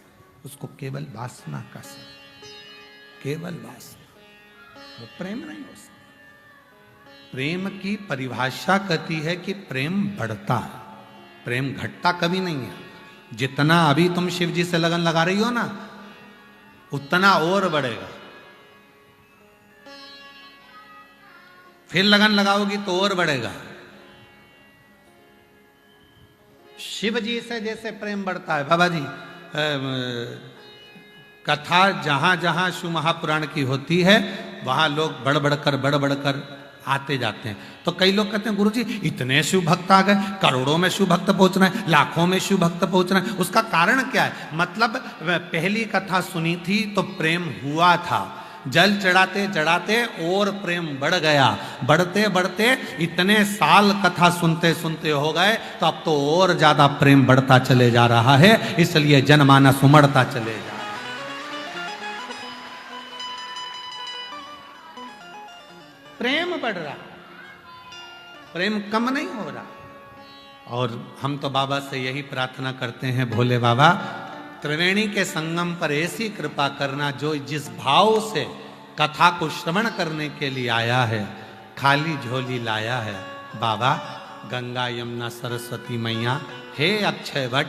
उसको केवल वासना कह सकते, केवल वासना, वो प्रेम नहीं हो सकता। प्रेम की परिभाषा कहती है कि प्रेम बढ़ता है, प्रेम घटता कभी नहीं है। जितना अभी तुम शिव जी से लगन लगा रही हो ना, उतना और बढ़ेगा, फिर लगन लगाओगी तो और बढ़ेगा। शिव जी से जैसे प्रेम बढ़ता है, बाबा जी कथा जहां जहां शिव महापुराण की होती है, वहां लोग बढ़ बढ़कर आते जाते हैं। तो कई लोग कहते हैं गुरुजी इतने शिव भक्त आ गए, करोड़ों में शिव भक्त पहुंच रहे हैं, लाखों में शिव भक्त पहुंच रहे हैं, उसका कारण क्या है? मतलब पहली कथा सुनी थी तो प्रेम हुआ था, जल चढ़ाते चढ़ाते और प्रेम बढ़ गया, बढ़ते बढ़ते इतने साल कथा सुनते सुनते हो गए, तो अब तो और ज्यादा प्रेम बढ़ता चले जा रहा है, इसलिए जनमानस उमड़ता चले जा रहा है। प्रेम बढ़ रहा, प्रेम कम नहीं हो रहा। और हम तो बाबा से यही प्रार्थना करते हैं, भोले बाबा त्रिवेणी के संगम पर ऐसी कृपा करना, जो जिस भाव से कथा को श्रवण करने के लिए आया है, खाली झोली लाया है, बाबा गंगा यमुना सरस्वती मैया, हे अक्षय वट,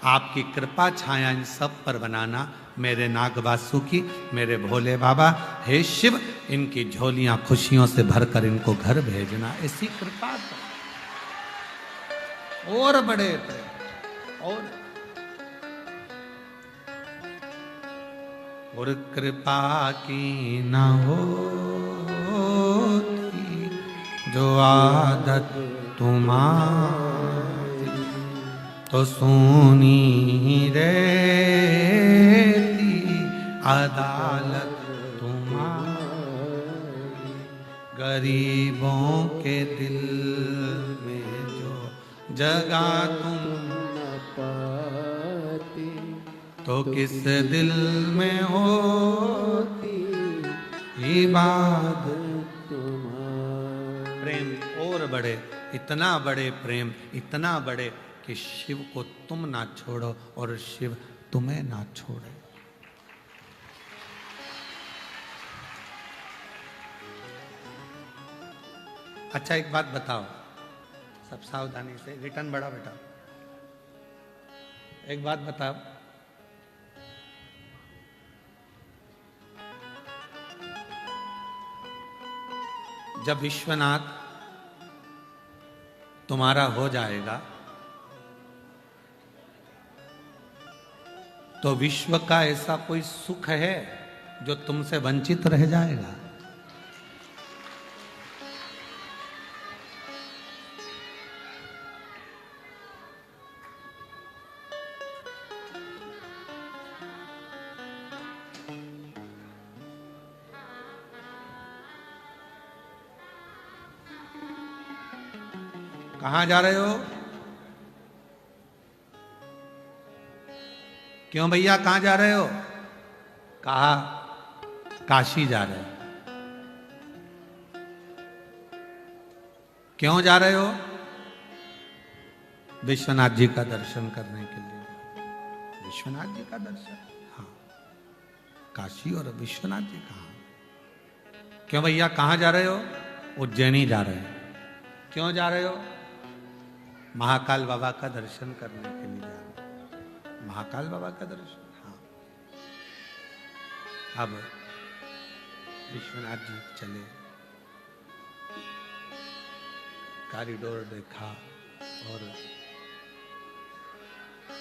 आपकी कृपा छाया इन सब पर बनाना, मेरे नाग वासुकी, मेरे भोले बाबा, हे शिव, इनकी झोलियां खुशियों से भरकर इनको घर भेजना, ऐसी कृपा तो और बड़े और कृपा की न होती जो आदत तुम्हारी, तो सुनी रहती अदालत तुम्हारी, गरीबों के दिल में जो जगह तुम न पाती, तो किस दिल में होती इबादत तुम्हारी। प्रेम और बढ़े, इतना बड़े प्रेम, इतना बड़े कि शिव को तुम ना छोड़ो और शिव तुम्हें ना छोड़े। अच्छा एक बात बताओ, सब सावधानी से, रिटर्न बड़ा बेटा, एक बात बताओ, जब विश्वनाथ तुम्हारा हो जाएगा तो विश्व का ऐसा कोई सुख है जो तुमसे वंचित रह जाएगा? कहां जा रहे हो? क्यों भैया कहां जा रहे हो? कहा काशी जा रहे हो। क्यों जा रहे हो? विश्वनाथ जी का दर्शन करने के लिए। विश्वनाथ जी का दर्शन। हाँ, काशी और विश्वनाथ जी कहाँ? क्यों भैया कहाँ जा रहे हो? उज्जैनी जा रहे हो। क्यों जा रहे हो? महाकाल बाबा का दर्शन करने के लिए जा रहे हो। महाकाल बाबा का दर्शन। हाँ, अब विश्वनाथ जी चले, कॉरिडोर देखा, और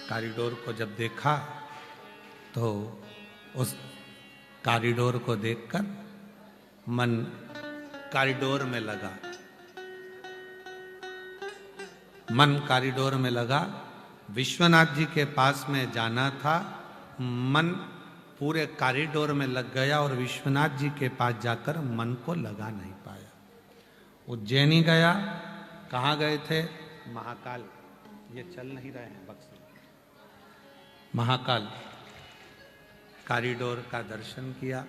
कॉरिडोर को जब देखा तो उस कॉरिडोर को देखकर मन कॉरिडोर में लगा। मन कॉरिडोर में लगा। विश्वनाथ जी के पास में जाना था, मन पूरे कॉरिडोर में लग गया और विश्वनाथ जी के पास जाकर मन को लगा नहीं पाया। उज्जैनी गया। कहाँ गए थे? महाकाल। ये चल नहीं रहे हैं बक्से। महाकाल कॉरिडोर का दर्शन किया,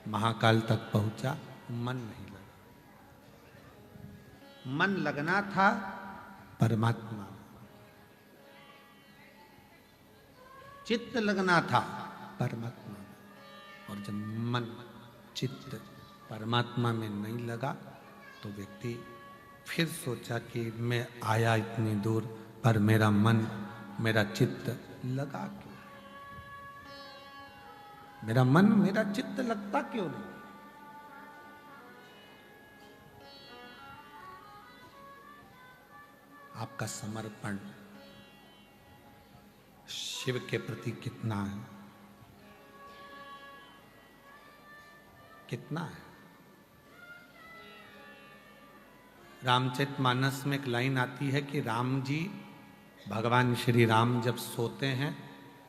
महाकाल तक पहुंचा, मन नहीं लगा। मन लगना था परमात्मा, चित्त लगना था परमात्मा में। और जब मन चित्त परमात्मा में नहीं लगा तो व्यक्ति फिर सोचा कि मैं आया इतनी दूर पर मेरा मन, मेरा चित्त लगा क्यों? मेरा मन, मेरा चित्त लगता क्यों नहीं? आपका समर्पण शिव के प्रति कितना है? कितना है? रामचरितमानस में एक लाइन आती है कि राम जी, भगवान श्री राम जब सोते हैं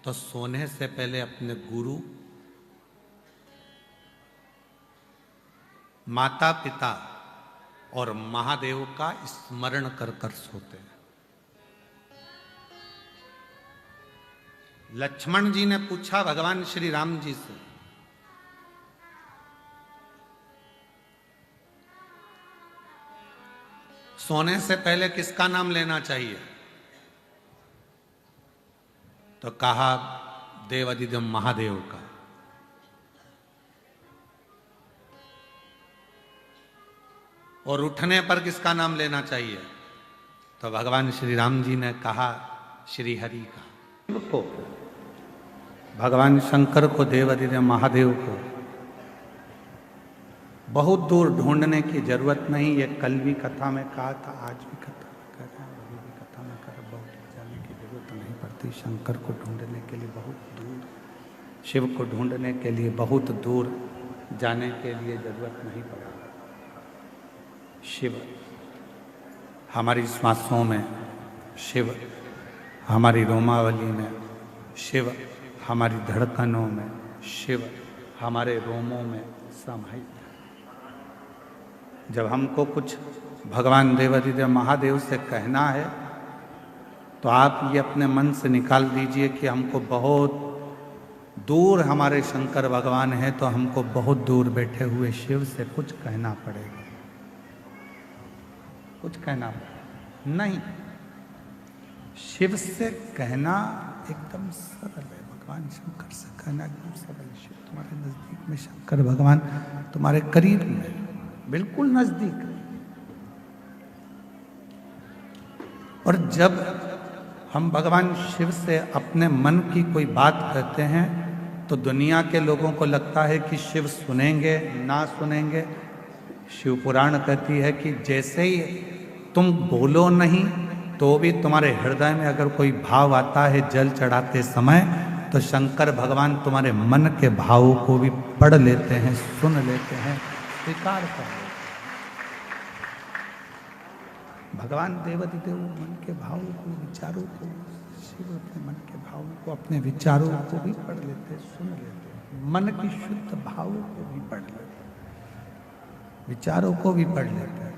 तो सोने से पहले अपने गुरु, माता पिता और महादेव का स्मरण कर कर सोते हैं। लक्ष्मण जी ने पूछा भगवान श्री राम जी से, सोने से पहले किसका नाम लेना चाहिए? तो कहा देवादिदेव महादेव का। और उठने पर किसका नाम लेना चाहिए? तो भगवान श्री राम जी ने कहा श्री हरि का। को भगवान शंकर को, देवादिदेव महादेव को बहुत दूर ढूंढने की जरूरत नहीं। ये कल भी कथा में कहा था, आज भी कथा में कर रहे हैं, अभी भी कथा में कर, बहुत जाने की जरूरत नहीं पड़ती। शंकर को ढूंढने के लिए बहुत दूर, शिव को ढूंढने के लिए बहुत दूर जाने के लिए जरूरत नहीं पड़ा। शिव हमारी श्वासों में, शिव हमारी रोमावली में, शिव हमारी धड़कनों में, शिव हमारे रोमों में समाहित है। जब हमको कुछ भगवान देवादिदेव महादेव से कहना है तो आप ये अपने मन से निकाल दीजिए कि हमको बहुत दूर हमारे शंकर भगवान है, तो हमको बहुत दूर बैठे हुए शिव से कुछ कहना पड़ेगा। कुछ कहना पड़ेगा नहीं, शिव से कहना एकदम सरल है। भगवान शंकर से कहना एकदम सरल है। शिव तुम्हारे नजदीक में, शंकर भगवान तुम्हारे करीब में, बिल्कुल नजदीक। और जब हम भगवान शिव से अपने मन की कोई बात कहते हैं तो दुनिया के लोगों को लगता है कि शिव सुनेंगे ना सुनेंगे। शिव पुराण कहती है कि जैसे ही तुम बोलो नहीं तो भी तुम्हारे हृदय में अगर कोई भाव आता है जल चढ़ाते समय, तो शंकर भगवान तुम्हारे मन के भाव को भी पढ़ लेते हैं, सुन लेते हैं, स्वीकार कर लेते हैं। भगवान देवादिदेव मन के भावों को, विचारों को, शिव अपने मन के भावों को, अपने विचारों को भी पढ़ लेते हैं, सुन लेते हैं। मन की शुद्ध भावों को भी पढ़ लेते हैं, विचारों को भी पढ़ लेते हैं।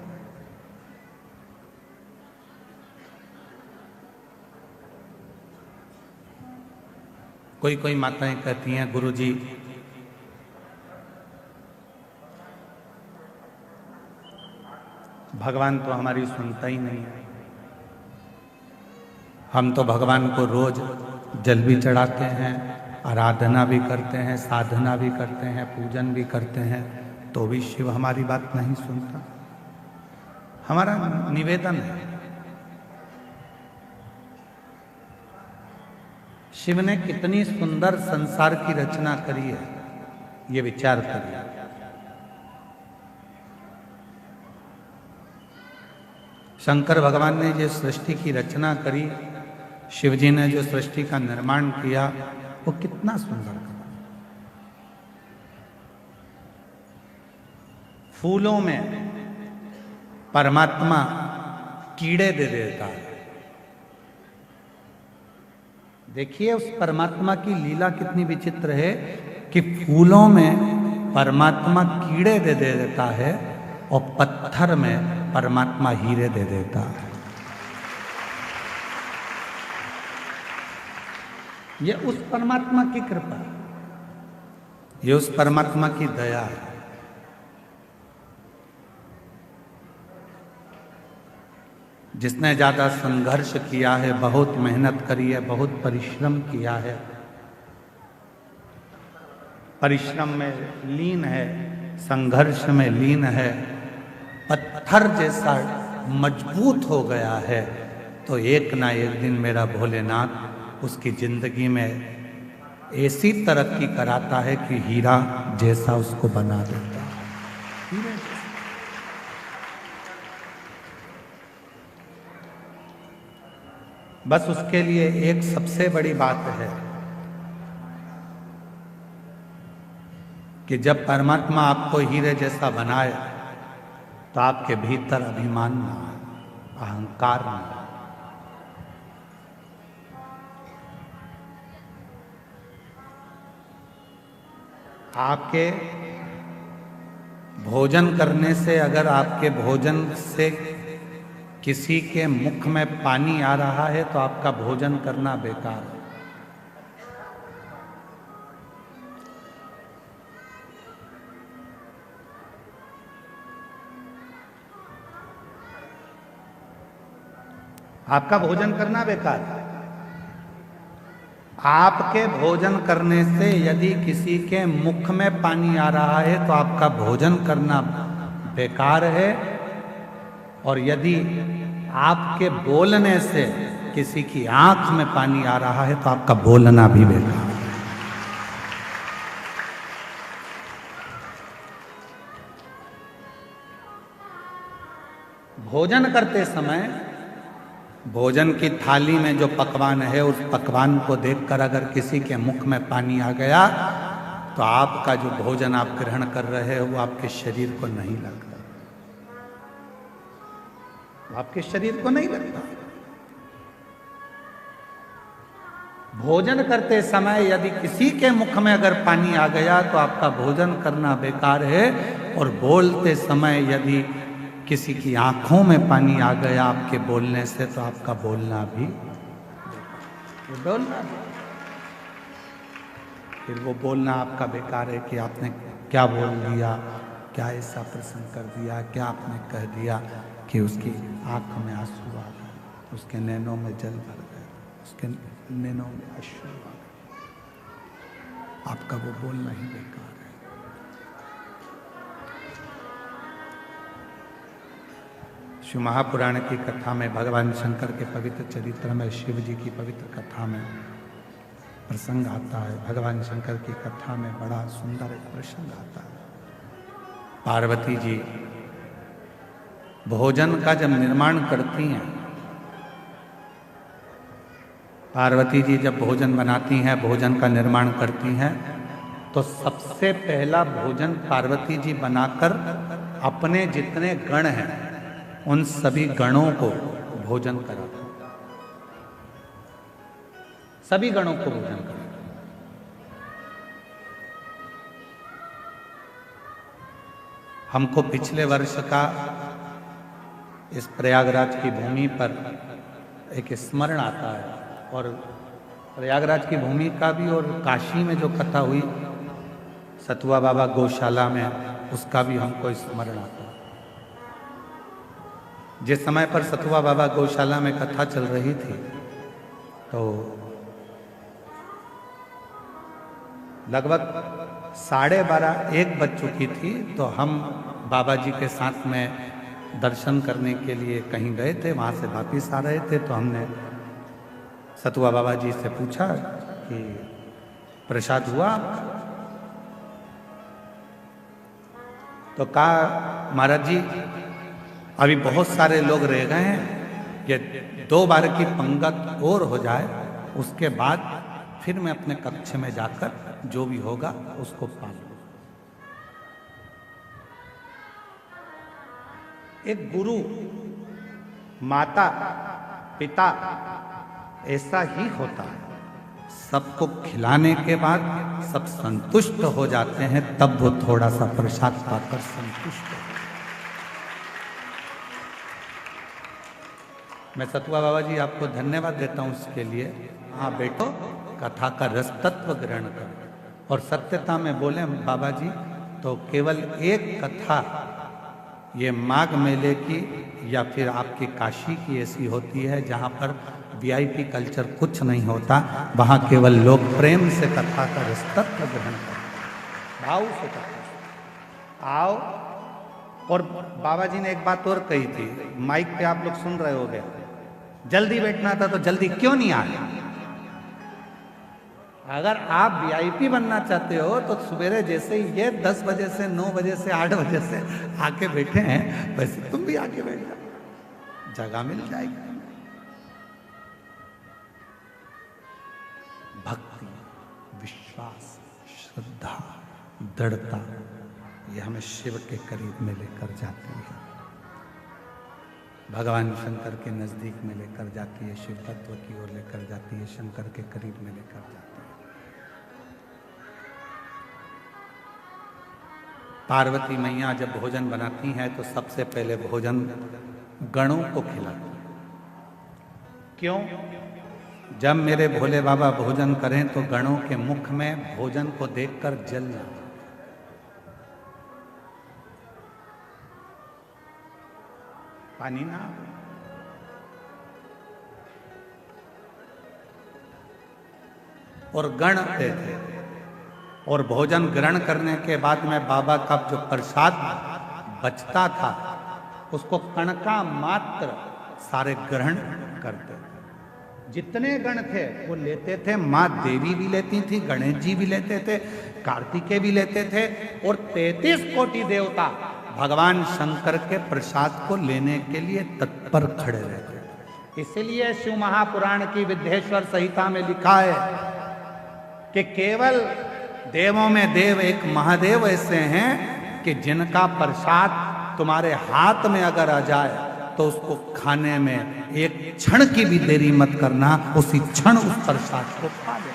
कोई कोई माताएं कहती हैं गुरुजी भगवान तो हमारी सुनता ही नहीं है, हम तो भगवान को रोज जल भी चढ़ाते हैं, आराधना भी करते हैं, साधना भी करते हैं, पूजन भी करते हैं, तो भी शिव हमारी बात नहीं सुनता। हमारा निवेदन है, शिव ने कितनी सुंदर संसार की रचना करी है, ये विचार करिए। शंकर भगवान ने जो सृष्टि की रचना करी, शिव जी ने जो सृष्टि का निर्माण किया, वो कितना सुंदर करा। फूलों में परमात्मा कीड़े दे देता है। देखिए उस परमात्मा की लीला कितनी विचित्र है कि फूलों में परमात्मा कीड़े दे देता है और पत्थर में परमात्मा हीरे दे देता है। ये उस परमात्मा की कृपा, ये उस परमात्मा की दया है। जिसने ज्यादा संघर्ष किया है, बहुत मेहनत करी है, बहुत परिश्रम किया है, परिश्रम में लीन है, संघर्ष में लीन है, पत्थर जैसा मजबूत हो गया है, तो एक ना एक दिन मेरा भोलेनाथ उसकी जिंदगी में ऐसी तरक्की कराता है कि हीरा जैसा उसको बना देता है। बस उसके लिए एक सबसे बड़ी बात है कि जब परमात्मा आपको हीरे जैसा बनाए तो आपके भीतर अभिमान ना आए, अहंकार ना आए। आपके भोजन करने से, अगर आपके भोजन से किसी के मुख में पानी आ रहा है तो आपका भोजन करना बेकार है। आपका भोजन करना बेकार है। आपके भोजन करने से यदि किसी के मुख में पानी आ रहा है तो आपका भोजन करना बेकार है, और यदि आपके बोलने से किसी की आंख में पानी आ रहा है तो आपका बोलना भी बेकार है। भोजन करते समय भोजन की थाली में जो पकवान है, उस पकवान को देखकर अगर किसी के मुख में पानी आ गया तो आपका जो भोजन आप ग्रहण कर रहे हो वो आपके शरीर को नहीं लगता, आपके शरीर को नहीं लगता। भोजन करते समय यदि किसी के मुख में अगर पानी आ गया तो आपका भोजन करना बेकार है, और बोलते समय यदि किसी की आंखों में पानी आ गया आपके बोलने से तो आपका बोलना भी फिर वो बोलना आपका बेकार है कि आपने क्या बोल दिया, क्या ऐसा प्रसंग कर दिया, क्या आपने कह दिया कि उसकी आंख में आंसू आ गए, उसके नैनों में जल भर गए, उसके नैनों में अश्रु आ गए। आपका वो बोलना ही बेकार है। शिव महापुराण की कथा में, भगवान शंकर के पवित्र चरित्र में, शिव जी की पवित्र कथा में प्रसंग आता है। भगवान शंकर की कथा में बड़ा सुंदर एक प्रसंग आता है। पार्वती जी भोजन का जब निर्माण करती हैं, पार्वती जी जब भोजन बनाती हैं, भोजन का निर्माण करती हैं, तो सबसे पहला भोजन पार्वती जी बनाकर अपने जितने गण हैं उन सभी गणों को भोजन कराते, सभी गणों को भोजन कराते। हमको पिछले वर्ष का इस प्रयागराज की भूमि पर एक स्मरण आता है, और प्रयागराज की भूमि का भी, और काशी में जो कथा हुई सतुआ बाबा गौशाला में, उसका भी हमको स्मरण आता है। जिस समय पर सतुआ बाबा गौशाला में कथा चल रही थी, तो लगभग 12:30-1 बज चुकी थी। तो हम बाबा जी के साथ में दर्शन करने के लिए कहीं गए थे, वहाँ से वापिस आ रहे थे। तो हमने सतुआ बाबा जी से पूछा कि प्रसाद हुआ? तो कहा महाराज जी अभी बहुत सारे लोग रह गए हैं, ये 2 बार की पंगत और हो जाए, उसके बाद फिर मैं अपने कक्ष में जाकर जो भी होगा उसको पालूं। एक गुरु, माता, पिता ऐसा ही होता है। सबको खिलाने के बाद सब संतुष्ट हो जाते हैं, तब वो थोड़ा सा प्रसाद पाकर संतुष्ट हो। मैं सतुआ बाबा जी आपको धन्यवाद देता हूं उसके लिए। हाँ बैठो, कथा का रस तत्व ग्रहण करो। और सत्यता में बोले बाबा जी तो केवल एक कथा ये माघ मेले की या फिर आपकी काशी की ऐसी होती है जहाँ पर वीआईपी कल्चर कुछ नहीं होता, वहाँ केवल लोग प्रेम से कथा का रस तत्व ग्रहण करते, भाव से कथा आओ। और बाबा जी ने एक बात और कही थी, माइक पे आप लोग सुन रहे होगे, जल्दी बैठना था तो जल्दी क्यों नहीं आए? अगर आप वीआईपी बनना चाहते हो तो सवेरे जैसे ये 10 बजे से 9 बजे से 8 बजे से आके बैठे हैं, वैसे तुम भी आके बैठ जाओ, जगह मिल जाएगी। भक्ति, विश्वास, श्रद्धा, दृढ़ता ये हमें शिव के करीब में लेकर जाती है, भगवान शंकर के नजदीक में लेकर जाती है, शिव तत्व की ओर लेकर जाती है, शंकर के करीब में लेकर जाती है। पार्वती मैया जब भोजन बनाती हैं तो सबसे पहले भोजन गणों को खिलाती हैं। क्यों? जब मेरे भोले बाबा भोजन करें तो गणों के मुख में भोजन को देखकर जल जाए। पानी ना और गण आते थे और भोजन ग्रहण करने के बाद में बाबा का जो प्रसाद बचता था उसको कणका मात्र सारे ग्रहण करते थे। जितने गण थे वो लेते थे, माँ देवी भी लेती थी, गणेश जी भी लेते थे, कार्तिकेय भी लेते थे और 33 कोटि देवता भगवान शंकर के प्रसाद को लेने के लिए तत्पर खड़े रहते थे। इसीलिए शिव महापुराण की विद्येश्वर संहिता में लिखा है कि केवल देवों में देव एक महादेव ऐसे हैं कि जिनका प्रसाद तुम्हारे हाथ में अगर आ जाए तो उसको खाने में एक क्षण की भी देरी मत करना, उसी क्षण उस प्रसाद को खा ले।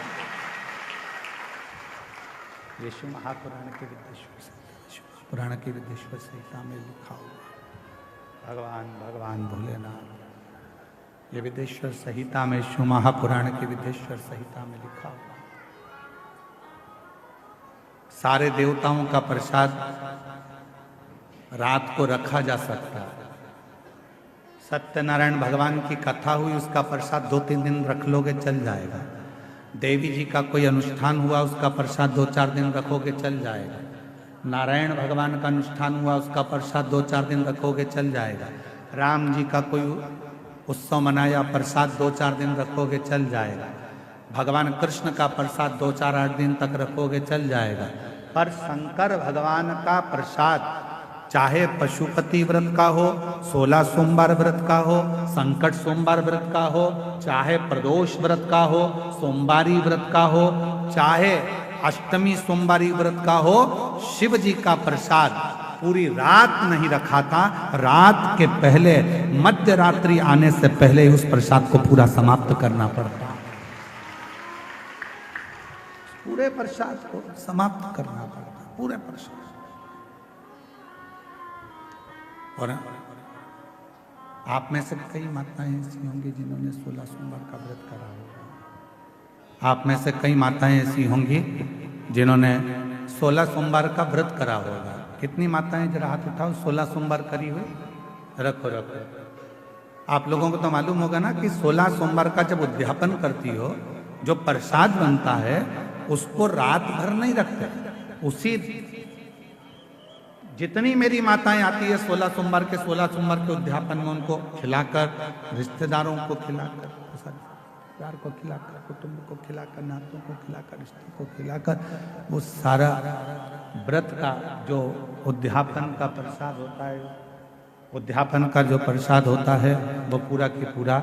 ये शिव महापुराण के विद्येश्वर संहिता में लिखा हुआ। भगवान भोलेनाथ, ये विद्येश्वर संहिता में, शिव महापुराण के विद्येश्वर संहिता में लिखा हुआ। सारे देवताओं का प्रसाद रात को रखा जा सकता है। सत्यनारायण भगवान की कथा हुई, उसका प्रसाद 2-3 दिन रख लोगे चल जाएगा। देवी जी का कोई अनुष्ठान हुआ, उसका प्रसाद 2-4 दिन रखोगे चल जाएगा। नारायण भगवान का अनुष्ठान हुआ, उसका प्रसाद 2-4 दिन रखोगे चल जाएगा। राम जी का कोई उत्सव मनाया, प्रसाद 2-4 दिन रखोगे चल जाएगा। भगवान कृष्ण का प्रसाद 2-4-8 दिन तक रखोगे चल जाएगा। पर शंकर भगवान का प्रसाद चाहे पशुपति व्रत का हो, 16 सोमवार व्रत का हो, संकट सोमवार व्रत का हो, चाहे प्रदोष व्रत का हो, सोमवारी व्रत का हो, चाहे अष्टमी सोमवारी व्रत का हो, शिव जी का प्रसाद पूरी रात नहीं रखा था। रात के पहले, मध्य रात्रि आने से पहले उस प्रसाद को पूरा समाप्त करना पड़ता। पूरे प्रसाद को समाप्त करना पड़ता, पूरे प्रसाद। और आप में से कई माताएं ऐसी होंगी जिन्होंने 16 सोमवार का व्रत करा होगा। आप में से कई माताएं ऐसी होंगी जिन्होंने 16 सोमवार का व्रत करा होगा। कितनी माताएं जरा हाथ उठाओ, 16 सोमवार करी हुई? रखो। आप लोगों को तो मालूम होगा ना कि 16 सोमवार का जब उद्यापन करती हो, जो प्रसाद बनता है उसको रात भर नहीं रखते, उसी जितनी मेरी माताएं आती है 16 सोमवार के उद्यापन में उनको खिलाकर, रिश्तेदारों को खिलाकर, परिवार को खिलाकर, कुटुंब को खिलाकर, नातों को खिलाकर, रिश्ते को खिलाकर, वो सारा व्रत का जो उद्यापन का प्रसाद होता है, उद्यापन का जो प्रसाद होता है वो पूरा की पूरा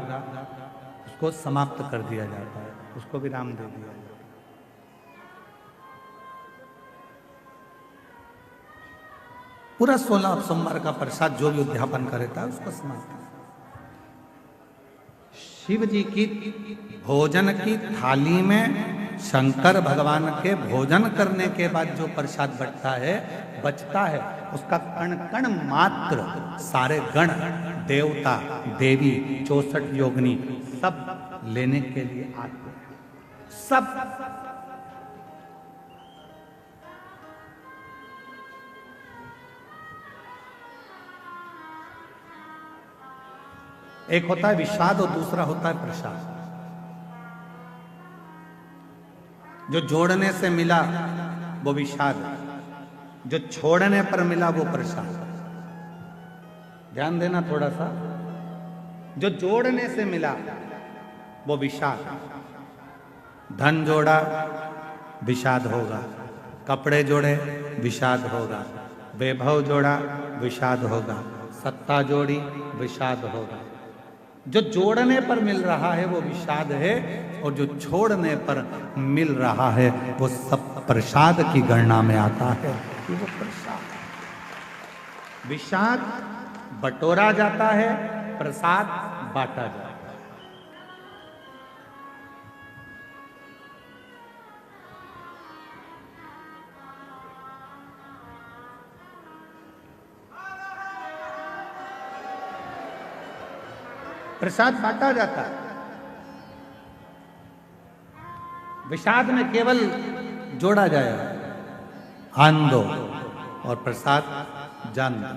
उसको समाप्त कर दिया जाता है, उसको विराम दे दिया जाता है। पूरा 16 सोमवार का प्रसाद जो भी उद्यापन करता है उसको समाप्त। शिव जी की भोजन की थाली में शंकर भगवान के भोजन करने के बाद जो प्रसाद बचता है उसका कण कण मात्र सारे गण देवता देवी 64 योगिनी सब लेने के लिए आते हैं, सब। एक होता है विषाद और दूसरा होता है प्रसाद। जो जोड़ने से मिला वो विषाद, जो छोड़ने पर मिला वो प्रसाद। ध्यान देना थोड़ा सा। जो जोड़ने से मिला वो विषाद, धन जोड़ा विषाद होगा, कपड़े जोड़े विषाद होगा, वैभव जोड़ा विषाद होगा, सत्ता जोड़ी विषाद होगा। जो जोड़ने पर मिल रहा है वो विषाद है, और जो छोड़ने पर मिल रहा है वो सब प्रसाद की गणना में आता है। वो प्रसाद, विषाद बटोरा जाता है, प्रसाद बांटा जाता है। प्रसाद बांटा जाता है। विषाद में केवल जोड़ा जाएगा, आन दो और प्रसाद जान दो।